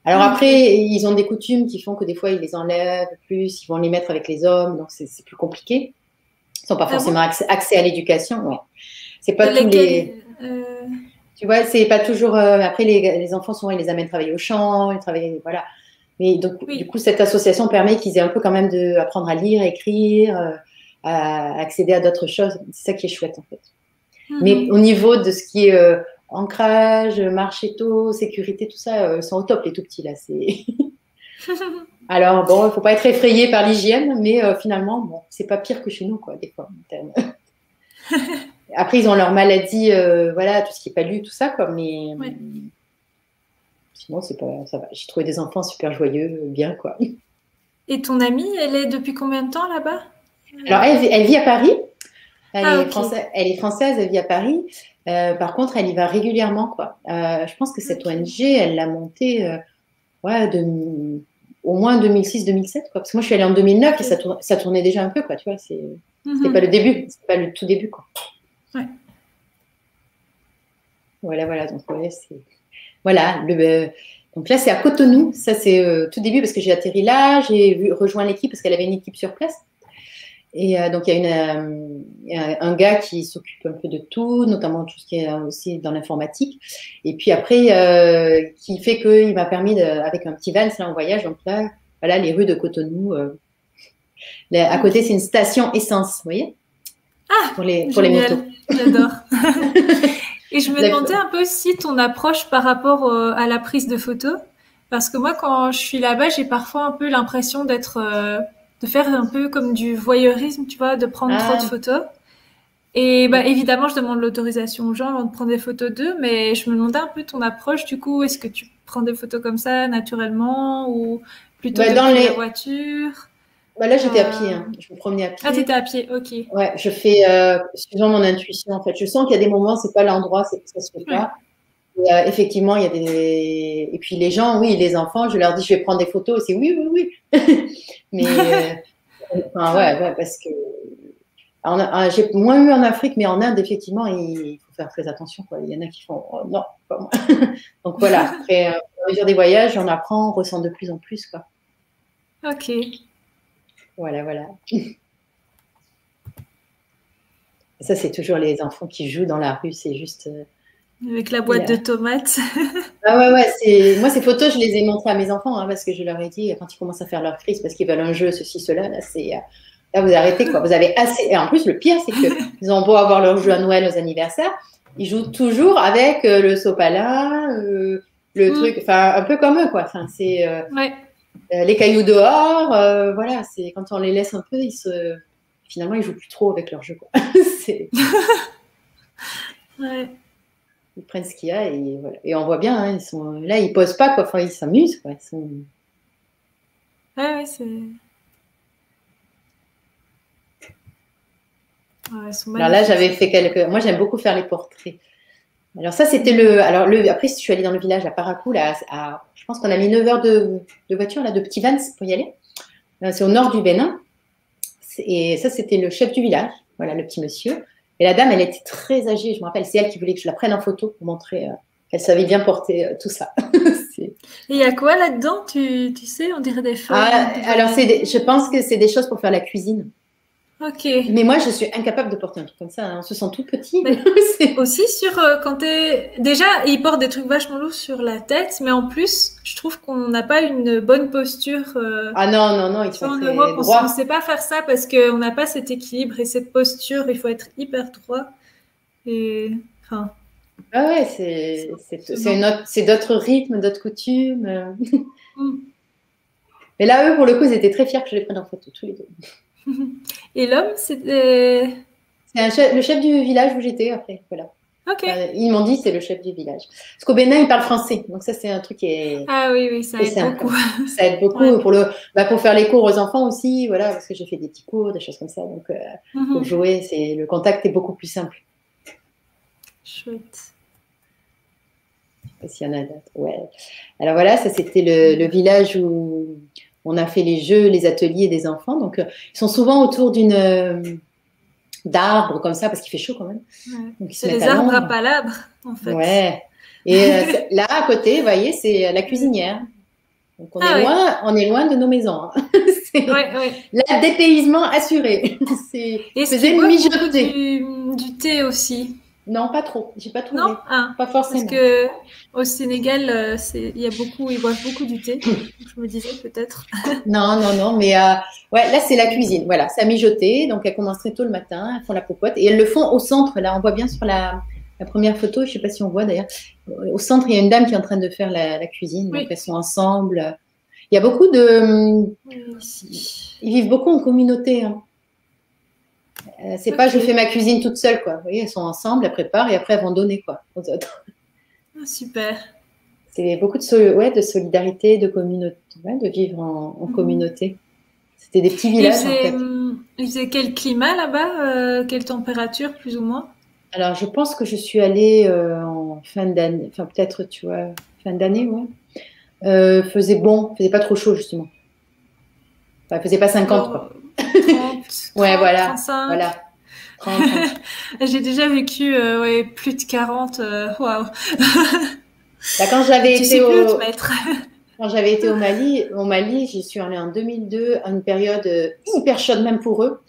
Alors après, ils ont des coutumes qui font que des fois, ils les enlèvent plus, ils vont les mettre avec les hommes, donc c'est plus compliqué. Ils n'ont pas forcément accès à l'éducation, ouais. C'est pas tous les... Tu vois, c'est pas toujours... après, les enfants, souvent, ils les amènent travailler au champ, ils travaillent... Voilà. Mais donc, du coup, cette association permet qu'ils aient un peu quand même d'apprendre à lire, à écrire... à accéder à d'autres choses. C'est ça qui est chouette, en fait. Mais au niveau de ce qui est ancrage, marcher tôt, sécurité, tout ça, ils sont au top, les tout petits, là. Alors, bon, il ne faut pas être effrayé par l'hygiène, mais finalement, bon, c'est pas pire que chez nous, quoi, des fois. Après, ils ont leur maladie, voilà, tout ce qui est palu, tout ça, quoi, mais sinon, c'est pas, ça va. J'ai trouvé des enfants super joyeux, bien, quoi. Et ton amie, elle est depuis combien de temps là-bas? Alors, elle vit à Paris. Elle est française, elle vit à Paris. Par contre, elle y va régulièrement, quoi. Je pense que cette ONG, elle l'a montée au moins 2006-2007, quoi. Parce que moi, je suis allée en 2009 et ça tournait déjà un peu, quoi. Tu vois, c'était pas le début, c'était pas le tout début, quoi. Ouais. Voilà. Donc, voilà. Donc là, c'est à Cotonou. Ça, c'est tout début parce que j'ai atterri là, j'ai rejoint l'équipe parce qu'elle avait une équipe sur place. Et donc, il y a un gars qui s'occupe un peu de tout, notamment tout ce qui est aussi dans l'informatique. Et puis après, qui fait qu'il m'a permis, avec un petit van, là, en voyage, donc là, voilà, les rues de Cotonou. À côté, c'est une station essence, vous voyez, pour les motos. J'adore. Et je me demandais un peu aussi ton approche par rapport à la prise de photos. Parce que moi, quand je suis là-bas, j'ai parfois un peu l'impression de faire un peu comme du voyeurisme, tu vois, de prendre trop de photos. Et évidemment, je demande l'autorisation aux gens avant de prendre des photos d'eux, mais je me demandais un peu ton approche, du coup, est-ce que tu prends des photos comme ça, naturellement, ou plutôt depuis la voiture? Là, j'étais à pied, hein. Je me promenais à pied. Ah, t'étais à pied, ok. Ouais, je fais suivant mon intuition, en fait. Je sens qu'il y a des moments, c'est pas l'endroit, c'est que ça se fait pas. Et, effectivement, il y a et puis les gens, oui, les enfants, je leur dis, je vais prendre des photos, et c'est oui. Mais, parce que j'ai moins eu en Afrique, mais en Inde, effectivement, il faut faire très attention, quoi. Il y en a qui font, oh, non, pas moi. Donc voilà, après, à mesure des voyages, on apprend, on ressent de plus en plus, quoi. Ok. Voilà. Ça, c'est toujours les enfants qui jouent dans la rue, c'est juste... Avec la boîte de tomates. Moi, ces photos, je les ai montrées à mes enfants, hein, parce que je leur ai dit, quand ils commencent à faire leur crise, parce qu'ils veulent un jeu, ceci, cela, là, vous arrêtez, quoi. Vous avez assez... Et en plus, le pire, c'est qu'ils ont beau avoir leur jeu à Noël, aux anniversaires, ils jouent toujours avec le sopalin, le truc, enfin, un peu comme eux, quoi. Enfin, c'est... les cailloux dehors, voilà, c'est quand on les laisse un peu, finalement, ils jouent plus trop avec leur jeu, quoi. Ils prennent ce qu'il y a et voilà. Et on voit bien, hein, ils posent pas, quoi. Enfin, ils s'amusent, quoi. Ouais, c'est... Ouais, elles sont Alors là, magnifiques. j'avais fait quelques. Moi, j'aime beaucoup faire les portraits. Alors ça, c'était Après, je suis allée dans le village à Parakou, là, je pense qu'on a mis 9 heures de voiture, là, de petits vans pour y aller. C'est au nord du Bénin. Et ça, c'était le chef du village, voilà, le petit monsieur. Et la dame, elle était très âgée, je me rappelle. C'est elle qui voulait que je la prenne en photo pour montrer qu'elle savait bien porter tout ça. Et il y a quoi là-dedans, tu sais, on dirait des feuilles de Alors, vanille. je pense que c'est des choses pour faire la cuisine. Ok. Mais moi, je suis incapable de porter un truc comme ça, hein. On se sent tout petit. Mais aussi sur quand t'es... Déjà, ils portent des trucs vachement lourds sur la tête, mais en plus, je trouve qu'on n'a pas une bonne posture. Ah non, non, non, ils Tu sont vois, en très Europe, on ne droits. sait pas faire ça parce qu'on n'a pas cet équilibre et cette posture. Il faut être hyper droit. Et enfin, Ah ouais, impressionnant. c'est d'autres rythmes, d'autres coutumes. Mm. Mais là, eux, pour le coup, ils étaient très fiers que je les prenne en photo, tous les deux. Et l'homme, c'était... C'est le chef du village où j'étais, après, voilà. Ok. Ils m'ont dit c'est le chef du village. Parce qu'au Bénin, ils parlent français. Donc ça, c'est un truc Ah oui, oui, ça qui est aide simple. beaucoup. Ça aide beaucoup Ouais. pour faire les cours aux enfants aussi, voilà, parce que j'ai fait des petits cours, des choses comme ça. Donc, pour Mhm. jouer, le contact est beaucoup plus simple. Chouette. S'il y en a d'autres. Ouais. Alors voilà, ça c'était le village où on a fait les jeux, les ateliers des enfants. Donc, ils sont souvent autour d'arbres comme ça, parce qu'il fait chaud quand même. Ouais. Donc, ils se C'est mettent les à arbres à l'ombre. palabres, en fait. Ouais. Et là, à côté, vous voyez, c'est la cuisinière. Donc, Ah oui. on est loin de nos maisons, hein. C'est Ouais, ouais. là, dépaysement assuré. Est-ce qu'ils Faisait boivent beaucoup mijoter. du thé aussi? Non, pas trop. J'ai pas Non? trouvé. Ah. Pas Parce forcément. que au Sénégal, ils boivent beaucoup du thé. Donc, je me disais peut-être. Non, non, non. Mais ouais, là, c'est la cuisine. Voilà, ça mijoter. Donc, elles commencent très tôt le matin. Elles font la popote. Et elles le font au centre. Là, on voit bien sur la première photo. Je sais pas si on voit d'ailleurs. Au centre, il y a une dame qui est en train de faire la cuisine. Donc, Oui. elles sont ensemble. Il y a beaucoup de. Ici. Ils vivent beaucoup en communauté, hein. C'est pas Ok. je fais ma cuisine toute seule, quoi. Vous voyez, elles sont ensemble, elles préparent et après elles vont donner, quoi, aux autres. Ah, super. C'est beaucoup de solidarité, de communauté, ouais, de vivre en communauté. C'était des petits Et villages, en fait. il faisait quel climat là-bas? Quelle température, plus ou moins? Alors, je pense que je suis allée en fin d'année, enfin peut-être, tu vois, fin d'année, ouais. Faisait bon, faisait pas trop chaud, justement. Enfin, faisait pas 50, quoi. Genre 30, Ouais, 30, voilà, 35. voilà. 30, 30. J'ai déjà vécu ouais, plus de 40. Waouh. Bah, quand j'avais Tu été sais plus où te mettre. Quand j'avais été au Mali, j'y suis allée en 2002, à une période hyper chaude même pour eux.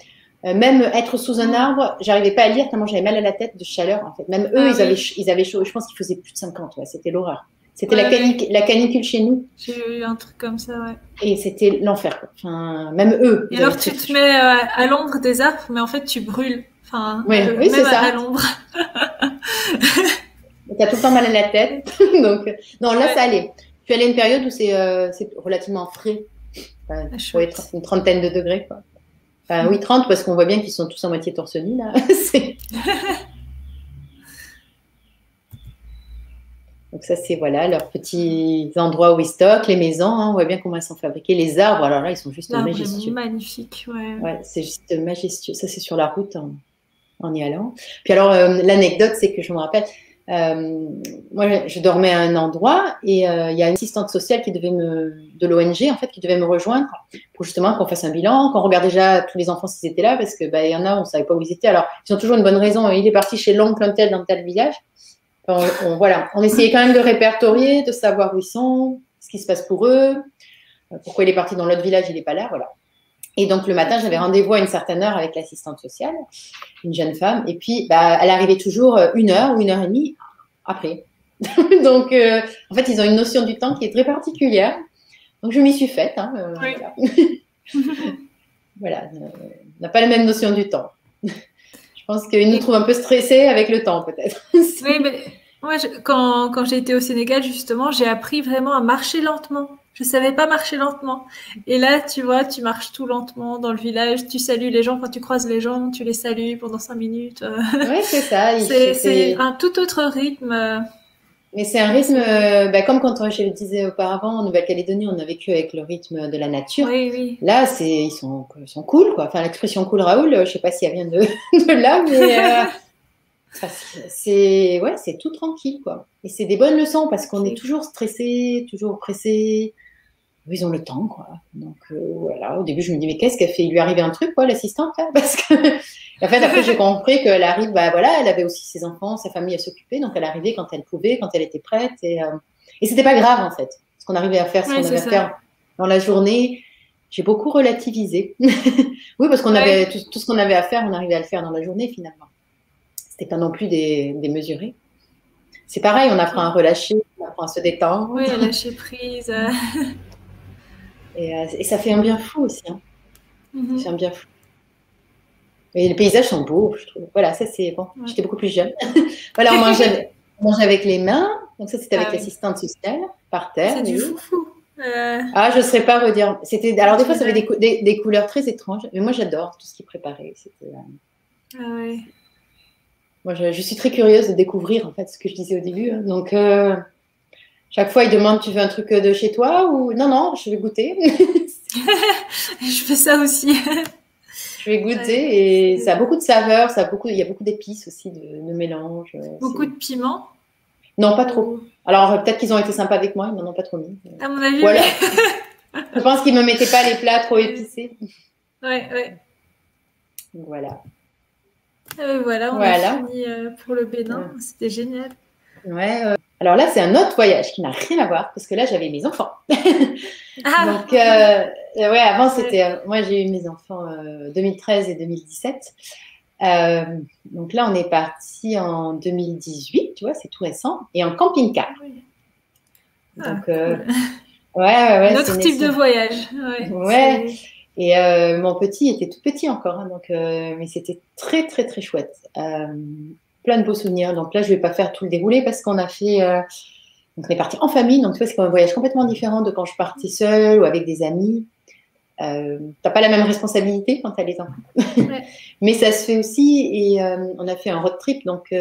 Même être sous un arbre, j'arrivais pas à lire tellement j'avais mal à la tête de chaleur, en fait. Même eux, Ah oui. ils avaient chaud. Je pense qu'il faisait plus de 50, ouais, c'était l'horreur. C'était Ouais, ouais. la canicule chez nous J'ai eu un truc comme ça, ouais. et c'était l'enfer, quoi. Enfin, même eux, Et ils avaient alors très tu très te chaud. mets à l'ombre des arbres, mais en fait tu brûles. Enfin, Oui, oui, c'est même à ça. l'ombre. T'as tout le temps mal à la tête. Donc, non, là, Ouais. ça allait. Je suis allée à une période où c'est relativement frais. Enfin, Ah, pour être chouette. une trentaine de degrés, quoi. Enfin, oui, 30, parce qu'on voit bien qu'ils sont tous en moitié torse nu, là. Donc ça, c'est voilà leurs petits endroits où ils stockent, les maisons, hein, on voit bien comment elles sont fabriquées. Les arbres, alors là, ils sont juste L'arbre est majestueux. magnifique, ouais. Ouais, c'est juste majestueux. Ça, c'est sur la route en y allant. Puis alors, l'anecdote, c'est que je me rappelle, moi, je dormais à un endroit et il y a une assistante sociale de l'ONG, en fait, qui devait me rejoindre pour justement qu'on fasse un bilan, qu'on regarde déjà tous les enfants s'ils étaient là, parce que bah, il y en a, on savait pas où ils étaient. Alors, ils ont toujours une bonne raison. Il est parti chez l'oncle un tel dans tel village. Voilà, on essayait quand même de répertorier, de savoir où ils sont, ce qui se passe pour eux, pourquoi il est parti dans l'autre village, il n'est pas là, voilà. Et donc le matin, j'avais rendez-vous à une certaine heure avec l'assistante sociale, une jeune femme, et puis bah, elle arrivait toujours 1 heure ou 1 heure et demie après. Donc en fait, ils ont une notion du temps qui est très particulière. Donc je m'y suis faite, hein, Oui. voilà. Voilà, on n'a pas la même notion du temps. Je pense qu'ils nous trouvent un peu stressés avec le temps, peut-être. Oui, mais moi, quand j'ai été au Sénégal, justement, j'ai appris vraiment à marcher lentement. Je savais pas marcher lentement. Et là, tu vois, tu marches tout lentement dans le village, tu salues les gens quand tu croises les gens, tu les salues pendant 5 minutes. Oui, c'est ça. C'est un tout autre rythme. Mais c'est un rythme, comme quand je le disais auparavant, en Nouvelle-Calédonie, on a vécu avec le rythme de la nature. Oui, oui. Là, ils sont cool, quoi. Enfin, l'expression cool Raoul, je ne sais pas si elle vient de là, mais c'est tout tranquille, quoi. Et c'est des bonnes leçons parce qu'on est toujours stressé, toujours pressé. Ils ont le temps, quoi. Donc, voilà. Au début, je me dis, mais qu'est-ce qu'elle fait? Il lui arrivait un truc, quoi, l'assistante, là? Parce que, en fait, après, j'ai compris qu'elle arrive, voilà, elle avait aussi ses enfants, sa famille à s'occuper. Donc, elle arrivait quand elle pouvait, quand elle était prête. Et c'était pas grave, en fait. Ce qu'on arrivait à faire, ce qu'on avait à faire dans la journée. J'ai beaucoup relativisé. Oui, parce qu'on avait tout ce qu'on avait à faire, on arrivait à le faire dans la journée, finalement. C'était pas non plus démesuré. C'est pareil, on apprend à relâcher, on apprend à se détendre. Oui, à lâcher prise. Et ça fait un bien fou aussi. Hein. Ça fait un bien fou. Et les paysages sont beaux, je trouve. Voilà, ça c'est bon. Ouais. J'étais beaucoup plus jeune. Voilà, on mangeait avec les mains. Donc ça, c'était avec l'assistante sociale, par terre. C'est du foufou. Ah, je ne saurais pas redire. Alors des fois, ça avait des couleurs très étranges. Mais moi, j'adore tout ce qui est préparé. Ah ouais. Moi, je suis très curieuse de découvrir, en fait, ce que je disais au début. Hein. Donc, chaque fois, ils demandent, tu veux un truc de chez toi ou non, non, je vais goûter. Je fais ça aussi. Je vais goûter et ça a beaucoup de saveurs, il y a beaucoup d'épices aussi, de mélange. Beaucoup de piment? Non, pas trop. Alors, peut-être qu'ils ont été sympas avec moi, ils m'en ont pas trop mis. À mon avis, voilà. Je pense qu'ils me mettaient pas les plats trop épicés. Ouais. Voilà. Voilà, on a fini pour le Bénin. Ouais. C'était génial. Ouais. Alors là, c'est un autre voyage qui n'a rien à voir parce que là, j'avais mes enfants. Donc, avant, c'était. Moi, j'ai eu mes enfants 2013 et 2017. Donc là, on est parti en 2018, tu vois, c'est tout récent, et en camping-car. Oui. Donc, cool. ouais. Notre type de voyage. Ouais. Et mon petit était tout petit encore, hein, donc, mais c'était très, très, très chouette. Plein de beaux souvenirs. Donc là, je ne vais pas faire tout le déroulé parce qu'on a fait. Donc, on est parti en famille. Donc, tu vois, c'est un voyage complètement différent de quand je partais seule ou avec des amis. Tu n'as pas la même responsabilité quand tu as les enfants. Ouais. Mais ça se fait aussi. Et on a fait un road trip. Donc,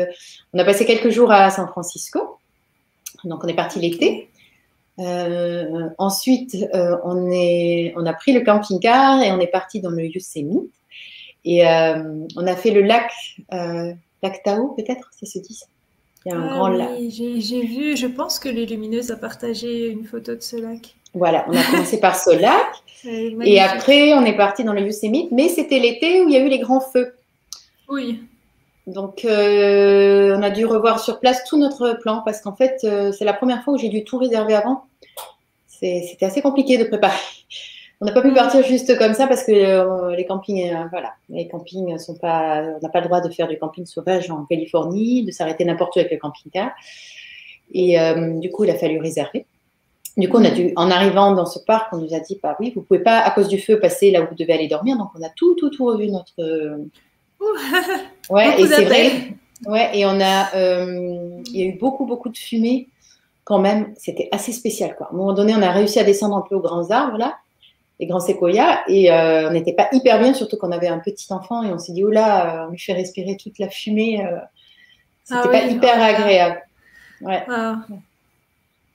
on a passé quelques jours à San Francisco. Donc, on est parti l'été. Ensuite, on a pris le camping-car et on est parti dans le Yosemite. Et on a fait le lac Tahoe, peut-être, ça se dit. Il y a un grand lac. J'ai vu, je pense que les Lumineuses a partagé une photo de ce lac. Voilà, on a commencé par ce lac. Et après, on est parti dans le Yosemite. Mais c'était l'été où il y a eu les grands feux. Oui. Donc, on a dû revoir sur place tout notre plan parce qu'en fait, c'est la première fois où j'ai dû tout réserver avant. C'était assez compliqué de préparer. On n'a pas pu partir juste comme ça parce que les campings, les campings sont pas. On n'a pas le droit de faire du camping sauvage en Californie, de s'arrêter n'importe où avec le camping-car. Et du coup, il a fallu réserver. Du coup, en arrivant dans ce parc, on nous a dit, bah oui, vous pouvez pas à cause du feu passer là où vous devez aller dormir. Donc, on a tout revu notre. Ouais, et c'est vrai. Ouais, et il y a eu beaucoup de fumée. Quand même, c'était assez spécial, quoi. À un moment donné, on a réussi à descendre un peu aux grands arbres, là, les grands séquoias, et on n'était pas hyper bien, surtout qu'on avait un petit enfant, et on s'est dit, oh là, on lui fait respirer toute la fumée. C'était pas hyper agréable. Ouais.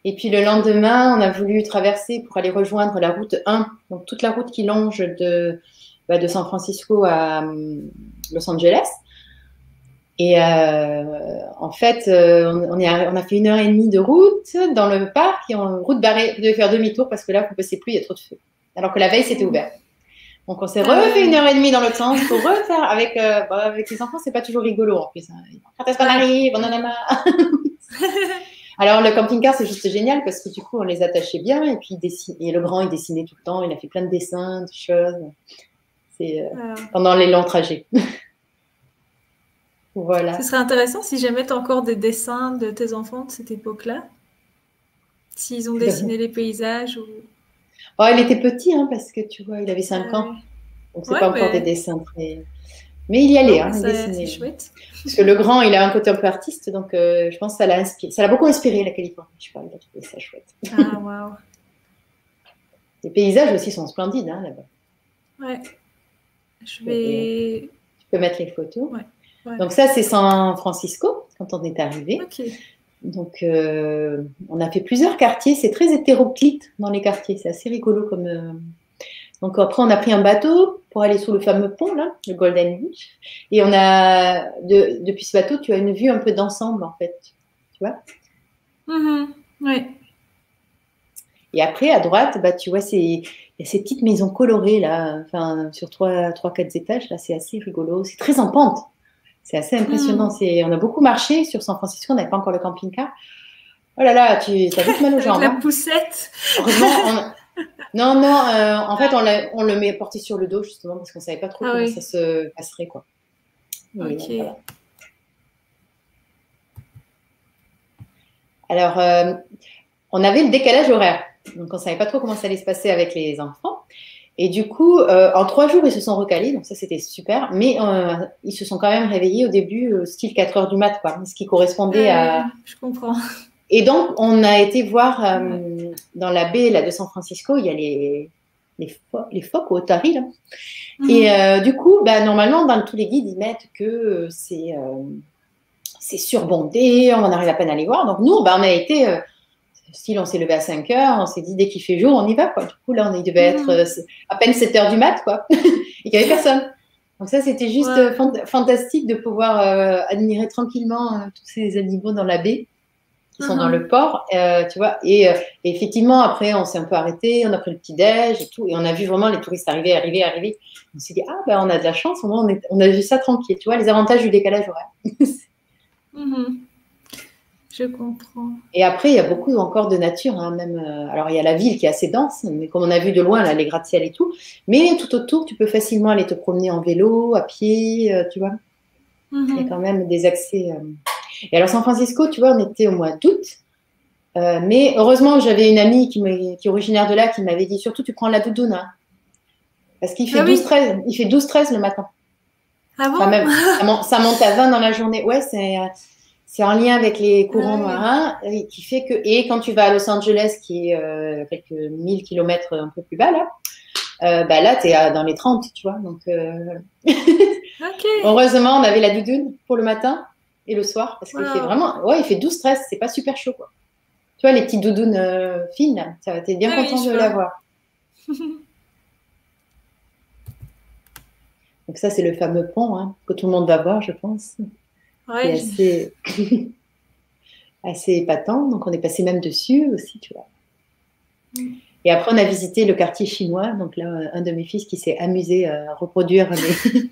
Et puis le lendemain, on a voulu traverser pour aller rejoindre la route 1, donc toute la route qui longe de San Francisco à Los Angeles. Et en fait, on a fait 1h30 de route dans le parc et en route barrée, vous devez faire demi-tour parce que là, vous ne passez plus, il y a trop de feu. Alors que la veille, c'était ouvert. Donc, on s'est refait 1h30 dans l'autre sens pour refaire. Avec les enfants, c'est pas toujours rigolo en plus. Hein. Quand est-ce qu'on arrive? On en a marre. Alors, le camping-car, c'est juste génial parce que du coup, on les attachait bien et puis et le grand, il dessinait tout le temps. Il a fait plein de dessins, de choses. C'est pendant les longs trajets. Voilà. Ce serait intéressant si jamais tu as encore des dessins de tes enfants de cette époque-là. S'ils ont dessiné les paysages ou... Oh, il était petit, hein, parce que tu vois, il avait 5 ans. Donc, c'est pas encore des dessins très... Mais il y allait, il dessinait. C'est chouette. Parce que le grand, il a un côté un peu artiste, donc je pense que ça l'a inspiré. Ça l'a beaucoup inspiré, la Californie. Je sais pas, il a trouvé ça chouette. Ah, waouh. Les paysages aussi sont splendides, hein, là-bas. Ouais. Tu peux mettre les photos. Ouais. Donc ça, c'est San Francisco, quand on est arrivé. Ok. Donc, on a fait plusieurs quartiers. C'est très hétéroclite dans les quartiers. C'est assez rigolo comme. Donc, après, on a pris un bateau pour aller sous le fameux pont, là, le Golden Beach. Et on a, depuis ce bateau, tu as une vue un peu d'ensemble, en fait. Tu vois? Oui. Et après, à droite, bah, tu vois, il y a ces petites maisons colorées, là, enfin, sur 4 étages. Là, c'est assez rigolo. C'est très en pente. C'est assez impressionnant. On a beaucoup marché sur San Francisco. On n'avait pas encore le camping-car. Oh là là, tu as vite mal aux Avec jambes. la Hein. poussette. Heureusement, non, en fait, on le met porté sur le dos, justement, parce qu'on ne savait pas trop comment ça se passerait, quoi. Et Ok. voilà. Alors, on avait le décalage horaire. Donc, on ne savait pas trop comment ça allait se passer avec les enfants. Et du coup, en 3 jours, ils se sont recalés. Donc, ça, c'était super. Mais ils se sont quand même réveillés au début, style 4 heures du mat, quoi. Ce qui correspondait à. Je comprends. Et donc, on a été voir dans la baie là, de San Francisco, il y a les phoques au Otari, là. Et du coup, bah, normalement, dans tous les guides, ils mettent que c'est surbondé, on arrive à peine à les voir. Donc, nous, bah, on a été, style, on s'est levé à 5 heures, on s'est dit, dès qu'il fait jour, on y va, quoi. Du coup, là, il devait être à peine 7 heures du mat, quoi. Et il n'y avait personne. Donc, ça, c'était juste fantastique de pouvoir admirer tranquillement tous ces animaux dans la baie qui sont dans le port, tu vois. Et effectivement, après, on s'est un peu arrêté, on a pris le petit-déj et tout, et on a vu vraiment les touristes arriver. On s'est dit, ah, ben, on a de la chance, au moins, on a vu ça tranquille, tu vois, les avantages du décalage horaire. Je comprends. Et après, il y a beaucoup encore de nature, hein, même. Alors, il y a la ville qui est assez dense, mais comme on a vu de loin, là, les gratte-ciel et tout. Mais tout autour, tu peux facilement aller te promener en vélo, à pied, tu vois. Il y a quand même des accès. Et alors, San Francisco, tu vois, on était au mois d'août. Mais heureusement, j'avais une amie qui est originaire de là qui m'avait dit surtout, tu prends la doudoune. Hein, parce qu'il fait 12-13. Il fait 12-13 le matin. Ah bon? Enfin, même, ça monte à 20 dans la journée. Ouais, c'est en lien avec les courants marins qui fait que. Et quand tu vas à Los Angeles, qui est quelques 1000 kilomètres un peu plus bas, là, bah là, tu es dans les 30, tu vois. Donc, heureusement, on avait la doudoune pour le matin et le soir. Parce qu'il fait vraiment. Ouais, il fait 12-13. C'est pas super chaud, quoi. Tu vois, les petites doudounes fines, là, t'es bien content de l'avoir. Donc ça, c'est le fameux pont hein, que tout le monde va voir, je pense. Ouais, c'est assez épatant. Donc, on est passé même dessus aussi, tu vois. Et après, on a visité le quartier chinois. Donc là, un de mes fils qui s'est amusé à reproduire les...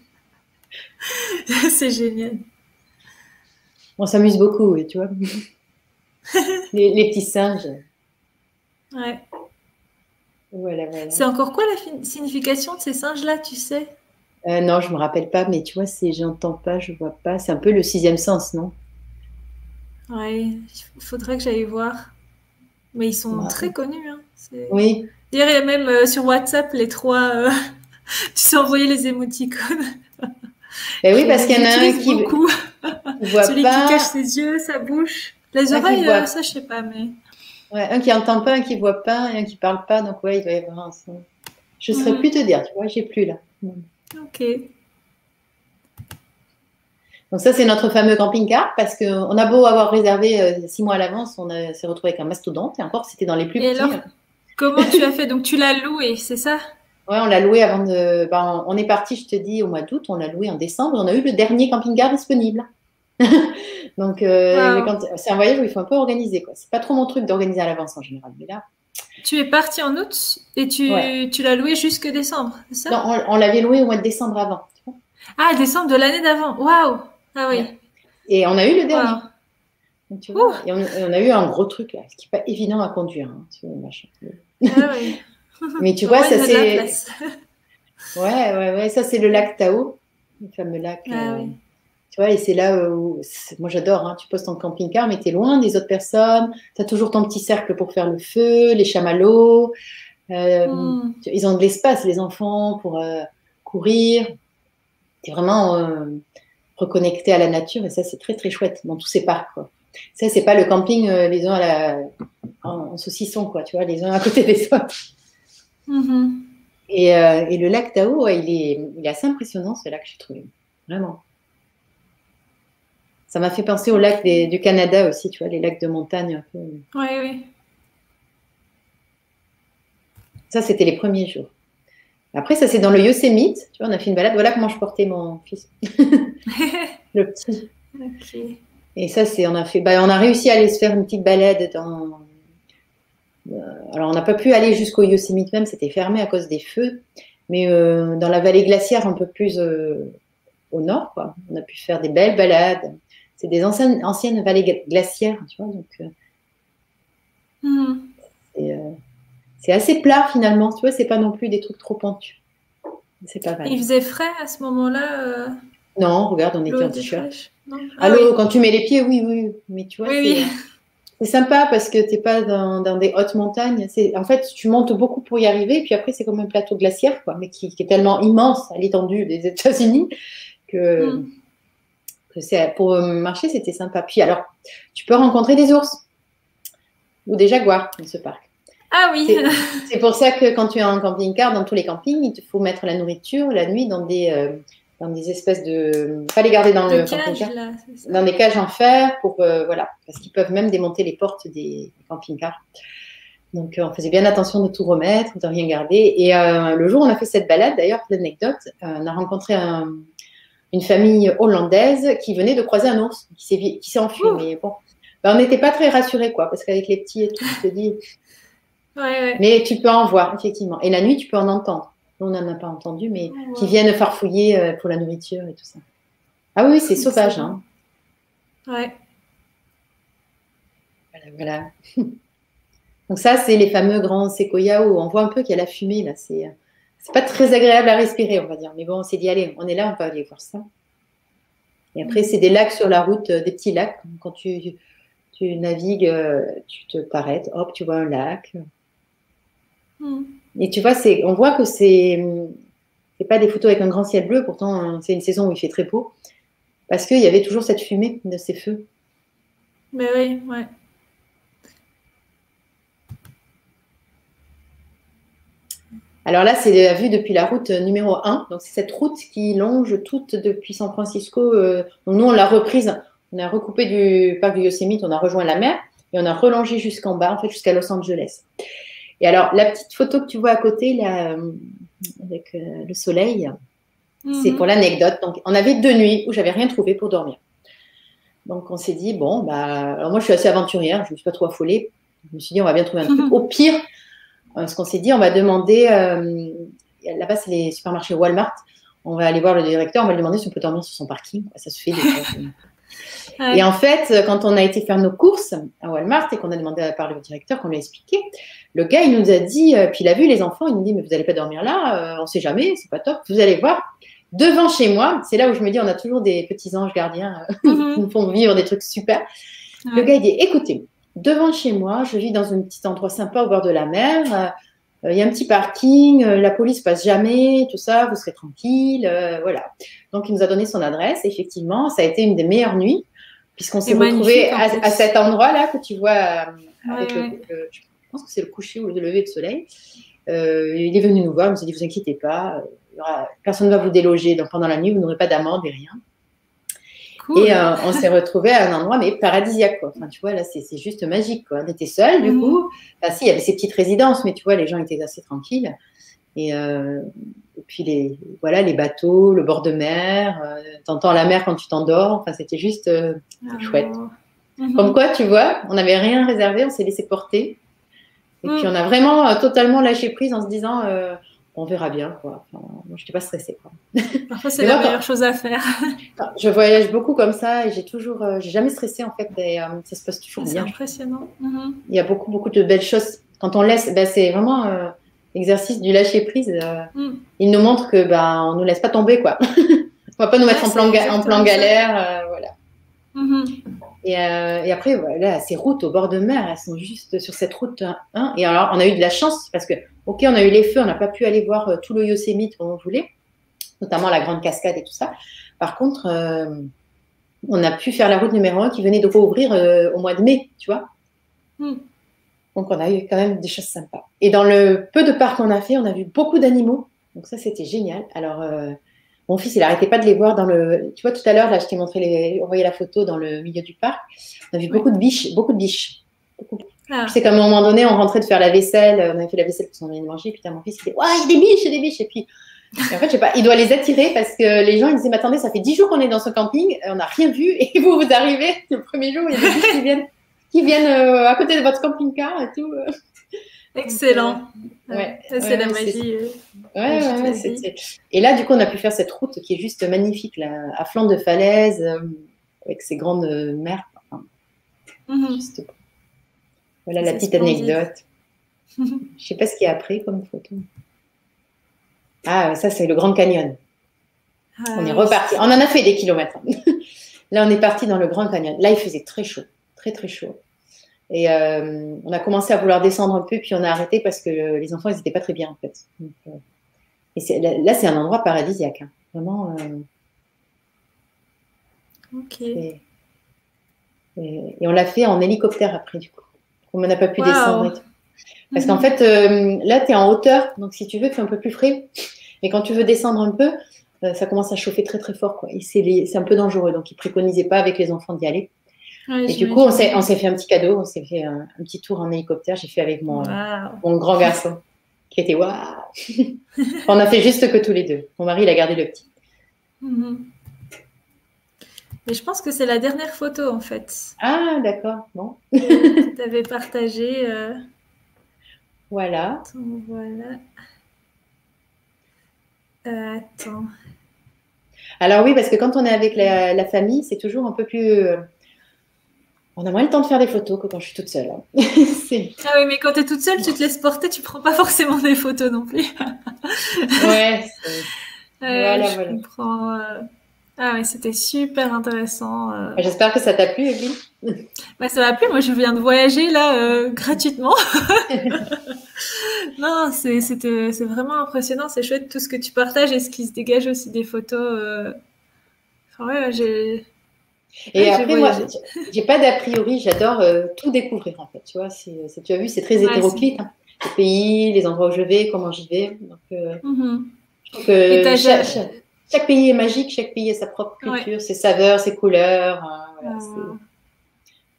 C'est génial. On s'amuse beaucoup, tu vois. les petits singes. Ouais. Voilà. C'est encore quoi la signification de ces singes-là, tu sais? Non, je me rappelle pas, mais tu vois, j'entends pas, je vois pas. C'est un peu le 6e sens, non? Ouais, il faudrait que j'aille voir. Mais ils sont très connus. Hein. Oui. D'ailleurs, il y a même sur WhatsApp les 3... tu sais envoyer les émoticônes. Ben oui, parce qu'il y en a un qui beaucoup. voit Celui pas. qui cache ses yeux, sa bouche. Les oreilles, ça, je sais pas, mais... Ouais, un qui entend pas, un qui voit pas et un qui parle pas. Donc, ouais, il doit y avoir un son. Je ne saurais plus te dire, tu vois, j'ai plus là. Ok. Donc, ça, c'est notre fameux camping-car parce qu'on a beau avoir réservé 6 mois à l'avance, on s'est retrouvé avec un mastodonte et encore, c'était dans les plus petits. Alors, comment tu as fait? Donc, tu l'as loué, c'est ça? Ouais, on l'a loué avant de. Ben, on est parti, je te dis, au mois d'août, on l'a loué en décembre. On a eu le dernier camping-car disponible. Donc, c'est un voyage où il faut un peu organiser, quoi. C'est pas trop mon truc d'organiser à l'avance en général, mais là. Tu es parti en août et tu l'as loué jusque décembre, c'est ça? Non, on l'avait loué au mois de décembre avant. Tu vois. Ah, décembre de l'année d'avant. Waouh! Ah oui. Ouais. Et on a eu le dernier. Wow. Donc, tu vois, et on a eu un gros truc là, ce qui n'est pas évident à conduire. Hein, Ah oui. Mais tu vois, ça c'est. Ouais, ça c'est le lac Tao, le fameux lac. Oui. Tu vois, et c'est là où. Moi j'adore, hein, tu poses ton camping-car, mais tu es loin des autres personnes. Tu as toujours ton petit cercle pour faire le feu, les chamallows. Ils ont de l'espace, les enfants, pour courir. Tu es vraiment reconnecté à la nature, et ça c'est très très chouette dans tous ces parcs. Quoi. Ça, c'est pas le camping les uns en saucisson, quoi, tu vois, les uns à côté des autres. Et le lac Tao, il est assez impressionnant, ce lac, j'ai trouvé. Vraiment. Ça m'a fait penser aux lacs du Canada aussi, tu vois, les lacs de montagne un peu. Oui, oui. Ça, c'était les premiers jours. Après, ça, c'est dans le Yosemite. Tu vois, on a fait une balade. Voilà comment je portais mon fils. Le petit. Ok. Et ça, on a fait, on a réussi à aller se faire une petite balade dans. Alors, on n'a pas pu aller jusqu'au Yosemite même, c'était fermé à cause des feux. Mais dans la vallée glaciaire, un peu plus au nord, quoi. On a pu faire des belles balades. C'est des anciennes vallées glaciaires, tu vois. Donc, c'est assez plat finalement. Tu vois, c'est pas non plus des trucs trop pentus. C'est pas mal. Il faisait frais à ce moment-là. Non, regarde, on était L'eau en était t-shirt. fraîche. Non. À Ah l'eau, oui. quand tu mets les pieds, oui, oui. Mais tu vois, Oui, c'est sympa parce que tu n'es pas dans des hautes montagnes. En fait, tu montes beaucoup pour y arriver. Puis après, c'est comme un plateau glaciaire, quoi, mais qui est tellement immense à l'étendue des États-Unis que, oui. pour marcher, c'était sympa. Puis alors, tu peux rencontrer des ours ou des jaguars dans ce parc. Ah oui. C'est pour ça que quand tu es en camping-car, dans tous les campings, il te faut mettre la nourriture la nuit dans des espèces de. Pas les garder dans le camping-car. Dans des cages en fer pour voilà, parce qu'ils peuvent même démonter les portes des camping-cars. Donc on faisait bien attention de tout remettre, de rien garder. Et le jour où on a fait cette balade, d'ailleurs, pour l'anecdote, on a rencontré une famille hollandaise qui venait de croiser un ours qui s'est enfui. Mais bon, on n'était pas très rassurés, quoi, parce qu'avec les petits et tout, tu te dis. Ouais. Mais tu peux en voir, effectivement. Et la nuit, tu peux en entendre. Nous, on n'en a pas entendu, mais qui viennent farfouiller pour la nourriture et tout ça. Ah oui, c'est sauvage, hein. Ouais. Voilà. Donc ça, c'est les fameux grands séquoias où on voit un peu qu'il y a la fumée, là. C'est pas très agréable à respirer, on va dire. Mais bon, c'est d'y aller. On est là, on peut aller voir ça. Et après, c'est des lacs sur la route, des petits lacs. Quand tu navigues, tu te t'arrêtes, hop, tu vois un lac. Et tu vois, on voit que c'est pas des photos avec un grand ciel bleu, pourtant c'est une saison où il fait très beau, parce qu'il y avait toujours cette fumée de ces feux. Mais oui, ouais. Alors là, c'est la vue depuis la route numéro 1. Donc c'est cette route qui longe toute depuis San Francisco. Donc nous, on l'a reprise, on a recoupé du parc du Yosemite, on a rejoint la mer et on a relongé jusqu'en bas, en fait, jusqu'à Los Angeles. Et alors, la petite photo que tu vois à côté, là, avec le soleil, c'est pour l'anecdote. Donc, on avait 2 nuits où j'avais rien trouvé pour dormir. Donc, on s'est dit, bon, alors moi, je suis assez aventurière, je ne me suis pas trop affolée. Je me suis dit, on va bien trouver un truc. Au pire, ce qu'on s'est dit, on va demander, là-bas, c'est les supermarchés Walmart. On va aller voir le directeur, on va lui demander si on peut dormir sur son parking. Ça se fait des fois. Ouais. Et en fait, quand on a été faire nos courses à Walmart et qu'on a demandé à parler au directeur, qu'on lui a expliqué, le gars, il nous a dit, puis il a vu les enfants, il nous dit, mais vous n'allez pas dormir là, on ne sait jamais, c'est pas top, vous allez voir. Devant chez moi, c'est là où je me dis, on a toujours des petits anges gardiens qui nous font vivre des trucs super. Le gars, il dit, écoutez, devant chez moi, je vis dans un petit endroit sympa au bord de la mer, il y a un petit parking, la police passe jamais, tout ça, vous serez tranquille, voilà. Donc, il nous a donné son adresse, effectivement, ça a été une des meilleures nuits, puisqu'on s'est retrouvés à cet endroit-là que tu vois avec je pense que c'est le coucher ou le lever de soleil. Il est venu nous voir, il nous a dit, vous inquiétez pas, personne ne va vous déloger pendant la nuit, vous n'aurez pas d'amende et rien. Cool. Et on s'est retrouvés à un endroit mais paradisiaque, quoi. Enfin, tu vois, là, c'est juste magique, quoi. On était seuls, du coup. Enfin, si, il y avait ces petites résidences, mais tu vois, les gens étaient assez tranquilles. Et puis, les bateaux, le bord de mer, t'entends la mer quand tu t'endors. Enfin, c'était juste chouette. Comme quoi, tu vois, on n'avait rien réservé, on s'est laissé porter. Et puis, on a vraiment totalement lâché prise en se disant, on verra bien, quoi. Enfin, moi, je n'étais pas stressée, quoi. Parfois, c'est la meilleure chose à faire. Je voyage beaucoup comme ça et j'ai jamais stressé, en fait. Et, ça se passe toujours bien. C'est impressionnant. Il y a beaucoup, beaucoup de belles choses. Quand on laisse, c'est vraiment l'exercice du lâcher prise. Il nous montre que on nous laisse pas tomber, quoi. On va pas nous mettre en plan galère, voilà. Et après, voilà, ces routes au bord de mer, elles sont juste sur cette route 1. Et alors, on a eu de la chance parce que, ok, on a eu les feux, on n'a pas pu aller voir tout le Yosemite comme on voulait, notamment la grande cascade et tout ça. Par contre, on a pu faire la route numéro 1 qui venait de rouvrir au mois de mai, tu vois. Donc, on a eu quand même des choses sympas. Et dans le peu de parcs qu'on a fait, on a vu beaucoup d'animaux. Donc, ça, c'était génial. Alors, Mon fils, il n'arrêtait pas de les voir dans le. Tu vois, tout à l'heure, là, je t'ai envoyé la photo dans le milieu du parc. On a vu beaucoup de biches, beaucoup de biches. Beaucoup. Ah. Je sais qu'à un moment donné, on rentrait de faire la vaisselle. On avait fait la vaisselle pour son manger. Putain, mon fils, il disait, ouais, il y a des biches, il y a des biches. Et puis, en fait, je sais pas, il doit les attirer parce que les gens, ils disaient, mais attendez, ça fait 10 jours qu'on est dans ce camping, on n'a rien vu. Et vous arrivez le premier jour, il y a des biches qui viennent à côté de votre camping-car et tout. Excellent. Ouais, c'est la magie. Et là, du coup, on a pu faire cette route qui est juste magnifique, là, à flanc de falaise, avec ces grandes mers. Enfin, juste... Voilà la petite anecdote. Je ne sais pas ce qu'il y a après comme photo. Ah, ça, c'est le Grand Canyon. On est reparti. On en a fait des kilomètres. Là, on est parti dans le Grand Canyon. Là, il faisait très chaud, très, très chaud. Et on a commencé à vouloir descendre un peu, puis on a arrêté parce que les enfants, ils n'étaient pas très bien, en fait. Donc, là, c'est un endroit paradisiaque. Hein. Vraiment. Ok. Et on l'a fait en hélicoptère après, du coup. On n'a pas pu descendre et tout. Parce qu'en fait, là, tu es en hauteur. Donc, si tu veux, tu es un peu plus frais. Et quand tu veux descendre un peu, ça commence à chauffer très, très fort. Quoi. Et c'est un peu dangereux. Donc, ils ne préconisaient pas avec les enfants d'y aller. Ouais, et du coup, on s'est fait un petit cadeau, on s'est fait un petit tour en hélicoptère. J'ai fait avec mon grand garçon, qui était waouh. On a fait juste que tous les deux. Mon mari, il a gardé le petit. Mais je pense que c'est la dernière photo, en fait. Ah, d'accord. Bon. Que tu avais partagé. Voilà. Attends, voilà. Attends. Alors oui, parce que quand on est avec la famille, c'est toujours un peu plus... on a moins le temps de faire des photos que quand je suis toute seule. Hein. Ah oui, mais quand tu es toute seule, tu te laisses porter, tu prends pas forcément des photos non plus. Ouais. Je comprends. Ah oui, c'était super intéressant. J'espère que ça t'a plu, Evelyne. Bah, ça m'a plu. Moi, je viens de voyager là gratuitement. Non, c'est vraiment impressionnant. C'est chouette tout ce que tu partages et ce qui se dégage aussi des photos. Enfin, j'ai... Et après, moi, j'ai pas d'a priori, j'adore tout découvrir en fait. Tu vois, tu as vu, c'est très hétéroclite. Hein. Les pays, les endroits où je vais, comment j'y vais. Donc, je trouve que chaque pays est magique, chaque pays a sa propre culture, ses saveurs, ses couleurs.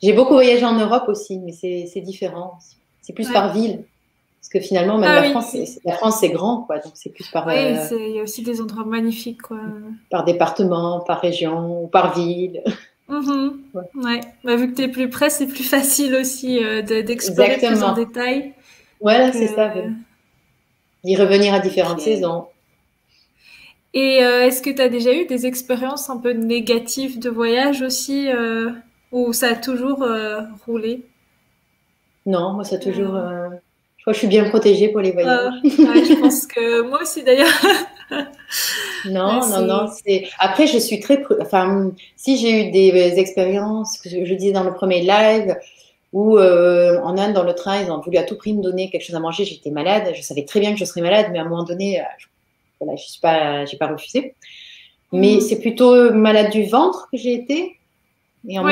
J'ai beaucoup voyagé en Europe aussi, mais c'est différent. C'est plus par ville. Parce que finalement, même la France, c'est grand, quoi. Donc, c'est plus par. Oui, il y a aussi des endroits magnifiques, quoi. Par département, par région, ou par ville. Ouais. Bah, vu que tu es plus près, c'est plus facile aussi d'explorer plus en détail. Voilà, c'est ça. D'y revenir à différentes saisons. Et est-ce que tu as déjà eu des expériences un peu négatives de voyage aussi, où ça a toujours roulé? Non, moi, ça a toujours... Je crois que je suis bien protégée pour les voyages. Je pense que moi aussi, d'ailleurs. Non. Après, je suis très... Enfin, si j'ai eu des expériences, je disais dans le premier live, où en Inde, dans le train, ils ont voulu à tout prix me donner quelque chose à manger. J'étais malade. Je savais très bien que je serais malade, mais à un moment donné, j'ai pas refusé. Mais c'est plutôt malade du ventre que j'ai été. Et en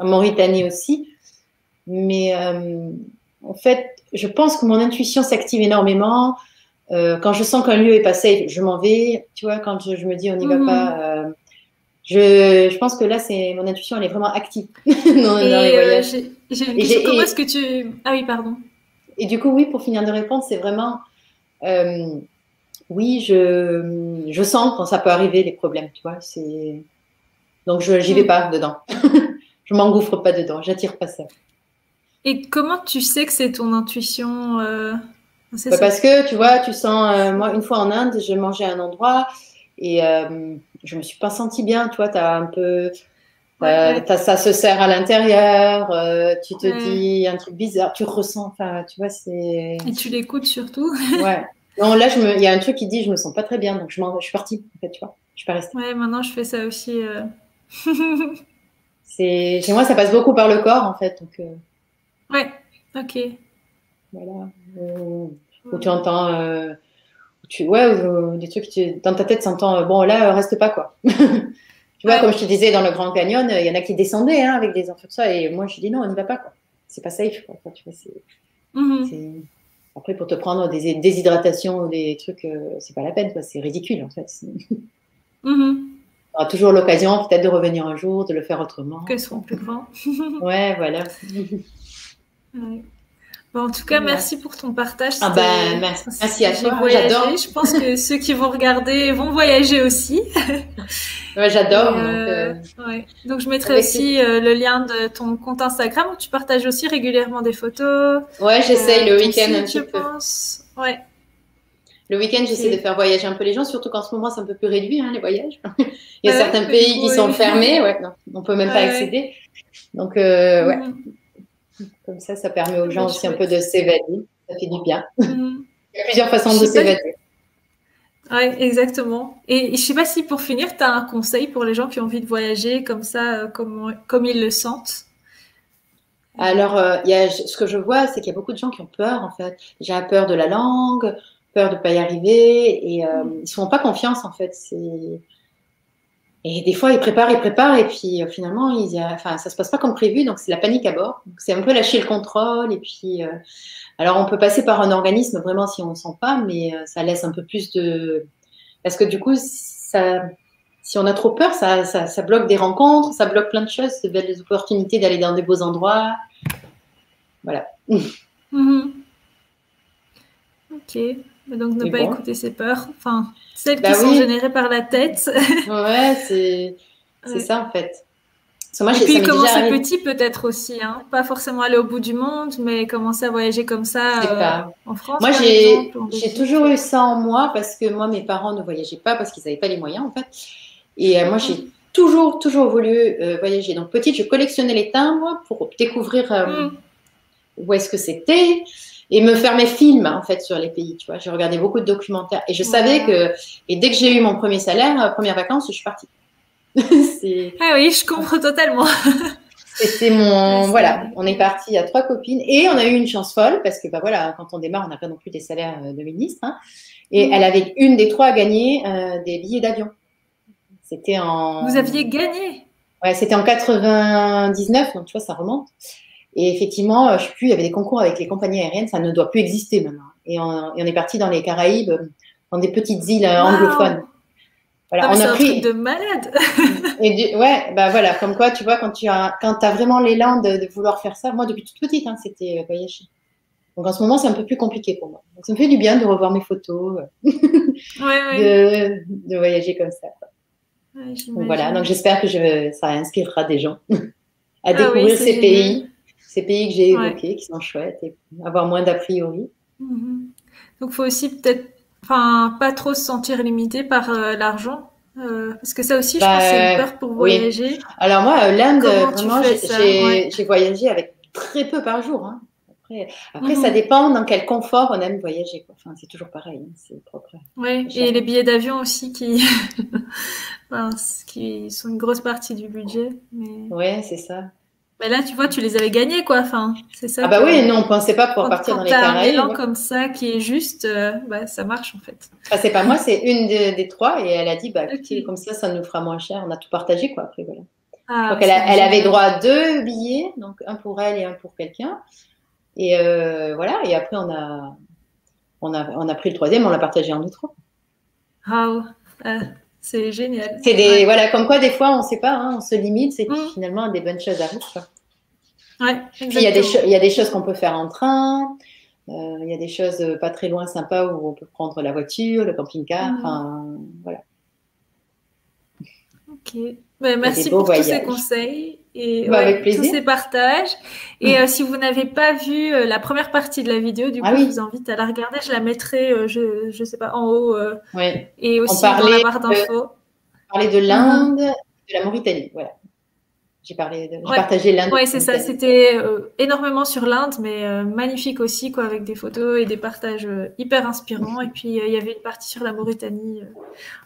Mauritanie aussi. Mais en fait, je pense que mon intuition s'active énormément. Quand je sens qu'un lieu est pas safe, je m'en vais. Tu vois, quand je me dis on n'y va pas, je pense que là, mon intuition, elle est vraiment active dans les voyages. J'ai une question. Comment est-ce que tu... Ah oui, pardon. Et du coup, oui, pour finir de répondre, c'est vraiment... oui, je sens quand ça peut arriver, les problèmes, tu vois. Donc, j'y vais pas dedans. Je m'engouffre pas dedans, j'attire pas ça. Et comment tu sais que c'est ton intuition parce que, tu vois, tu sens... moi, une fois en Inde, je mangeais à un endroit et je me suis pas sentie bien, tu vois, t'as un peu... ça se serre à l'intérieur, tu te dis un truc bizarre, tu ressens, enfin, tu vois, c'est... Et tu l'écoutes surtout. Ouais. Non, là, il y a un truc qui dit, je me sens pas très bien, donc je suis partie, en fait, tu vois, je suis pas restée. Ouais, maintenant, je fais ça aussi. Chez moi, ça passe beaucoup par le corps, en fait, donc... Ouais, ok. Voilà. Où tu entends... des trucs, dans ta tête, tu entends, bon, là, reste pas, quoi. Tu vois, comme je te disais, dans le Grand Canyon, il y en a qui descendaient avec des enfants, tout ça, et moi, je dis non, on n'y va pas, quoi. C'est pas safe, quoi. Enfin, tu vois, Après, pour te prendre des déshydratations ou des trucs, c'est pas la peine, quoi. C'est ridicule, en fait. Mhm. On aura toujours l'occasion, peut-être, de revenir un jour, de le faire autrement. Qu'elles seront plus grands. Ouais, voilà. Ouais. Bon, en tout cas, merci pour ton partage. Ah ben, merci à toi. J'adore. Je pense que ceux qui vont regarder vont voyager aussi. Ouais, j'adore. Ouais. Donc, je mettrai aussi le lien de ton compte Instagram où tu partages aussi régulièrement des photos. Ouais, j'essaye le week-end un petit peu. peu. Ouais. Le week-end, j'essaie de faire voyager un peu les gens, surtout qu'en ce moment, c'est un peu plus réduit, hein, les voyages. Il y a certains pays qui sont fermés, ouais, non, on peut même pas accéder. Donc, ouais. Comme ça permet aux gens aussi un peu de s'évader. Ça fait du bien. Il y a plusieurs façons de s'évader. Oui, exactement. Et je sais pas si pour finir, tu as un conseil pour les gens qui ont envie de voyager comme ça, comme ils le sentent. Alors, ce que je vois, c'est qu'il y a beaucoup de gens qui ont peur, en fait. J'ai peur de la langue, peur de ne pas y arriver, et ils ne se font pas confiance, en fait. Et des fois, ils préparent, et puis finalement, ça se passe pas comme prévu, donc c'est la panique à bord. C'est un peu lâcher le contrôle, et puis, alors on peut passer par un organisme vraiment si on ne sent pas, mais ça laisse un peu plus de, parce que du coup, si on a trop peur, ça bloque des rencontres, ça bloque plein de choses, de belles opportunités d'aller dans des beaux endroits. Voilà. Ok. Donc, ne pas écouter ses peurs. Enfin, celles qui sont générées par la tête. Ouais, c'est ça en fait. Moi, et puis commencer petit peut-être aussi, hein. Pas forcément aller au bout du monde, mais commencer à voyager comme ça en France. Moi, j'ai toujours eu ça en moi parce que moi, mes parents ne voyageaient pas parce qu'ils n'avaient pas les moyens en fait. Et moi, j'ai toujours voulu voyager. Donc petite, je collectionnais les timbres pour découvrir où est-ce que c'était et me faire mes films en fait sur les pays. Tu vois, j'ai regardé beaucoup de documentaires et je savais que. Et dès que j'ai eu mon premier salaire, première vacances, je suis partie. Ah oui, je comprends totalement. C'était voilà, on est parti à 3 copines et on a eu une chance folle parce que voilà, quand on démarre, on n'a pas non plus des salaires de ministre. Hein, et elle avait une des 3 à gagner des billets d'avion. C'était en. Vous aviez gagné? Ouais, c'était en 99, donc tu vois, ça remonte. Et effectivement, je sais plus, il y avait des concours avec les compagnies aériennes, ça ne doit plus exister maintenant. Et on est parti dans les Caraïbes, dans des petites îles anglophones. Voilà, on a pris un truc de malade. Et ouais, bah voilà, comme quoi, tu vois, quand tu as vraiment l'élan de vouloir faire ça, moi depuis toute petite, hein, c'était voyager. Donc en ce moment, c'est un peu plus compliqué pour moi. Donc ça me fait du bien de revoir mes photos, de voyager comme ça. Quoi. Ouais, donc voilà, donc j'espère que ça inspirera des gens à découvrir ces pays que j'ai évoqués, qui sont chouettes, et avoir moins d'a priori. Donc il faut aussi peut-être, pas trop se sentir limité par l'argent. Parce que ça aussi, je pense que c'est une peur pour voyager. Oui. Alors moi, l'Inde, vraiment, j'ai voyagé avec très peu par jour. Hein. Après ça dépend dans quel confort on aime voyager. Quoi. Enfin, c'est toujours pareil, hein, c'est propre. Oui, et les billets d'avion aussi qui sont une grosse partie du budget. Ouais, c'est ça. Mais là, tu vois, tu les avais gagnés, quoi. Enfin, c'est ça. Ah bah oui, non, on pensait pas pouvoir partir dans les Caraïbes. Quand t'as un élan comme ça qui est juste, ça marche en fait. Enfin, c'est pas moi, c'est une des 3 et elle a dit, écoutez, comme ça nous fera moins cher. On a tout partagé, quoi. Après, voilà. Donc elle avait droit à 2 billets, donc un pour elle et un pour quelqu'un. Et voilà. Et après, on a pris le 3e, on l'a partagé en 2-3. Waouh, c'est génial. C'est voilà, comme quoi des fois on ne sait pas, hein, on se limite, c'est que finalement des bonnes choses arrivent. Quoi. Ouais, puis il y a des choses qu'on peut faire en train, il y a des choses pas très loin sympas où on peut prendre la voiture, le camping-car, voilà. Ok, merci pour tous ces conseils et tous ces partages. Et si vous n'avez pas vu la première partie de la vidéo, du coup, je vous invite à la regarder. Je la mettrai, je sais pas, en haut et aussi dans la barre d'infos. On parlait de l'Inde, de la Mauritanie, voilà. J'ai partagé l'Inde. Oui, c'est ça. C'était énormément sur l'Inde, mais magnifique aussi, quoi, avec des photos et des partages hyper inspirants. Et puis, il y avait une partie sur la Mauritanie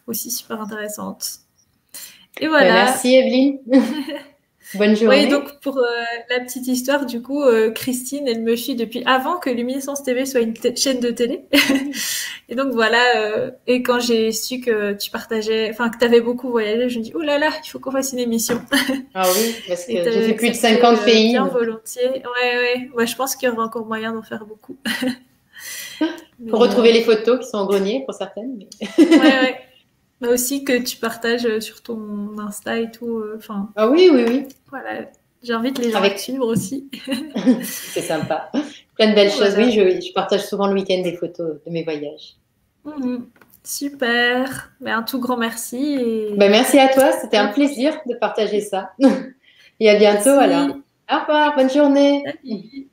aussi super intéressante. Et voilà. Merci Evelyne. Bonne journée. Oui, donc pour la petite histoire, du coup, Christine, elle me suit depuis avant que Luminescence TV soit une chaîne de télé. Et donc voilà, et quand j'ai su que tu partageais, que tu avais beaucoup voyagé, je me dis, oh là là, il faut qu'on fasse une émission. Ah oui, parce que j'ai fait plus de 50 pays. Bien volontiers. Ouais, je pense qu'il y aura encore moyen d'en faire beaucoup. Mais, Pour retrouver les photos qui sont au grenier pour certaines. ouais. Mais aussi que tu partages sur ton Insta et tout. Enfin, Ah oui, oui, oui. voilà. J'invite les gens à te suivre aussi. C'est sympa. Plein de belles choses. Voilà. Oui, je partage souvent le week-end des photos de mes voyages. Super. Mais un tout grand merci. Ben, merci à toi. C'était un plaisir de partager ça. Et à bientôt alors. Merci. Au revoir. Bonne journée. Salut.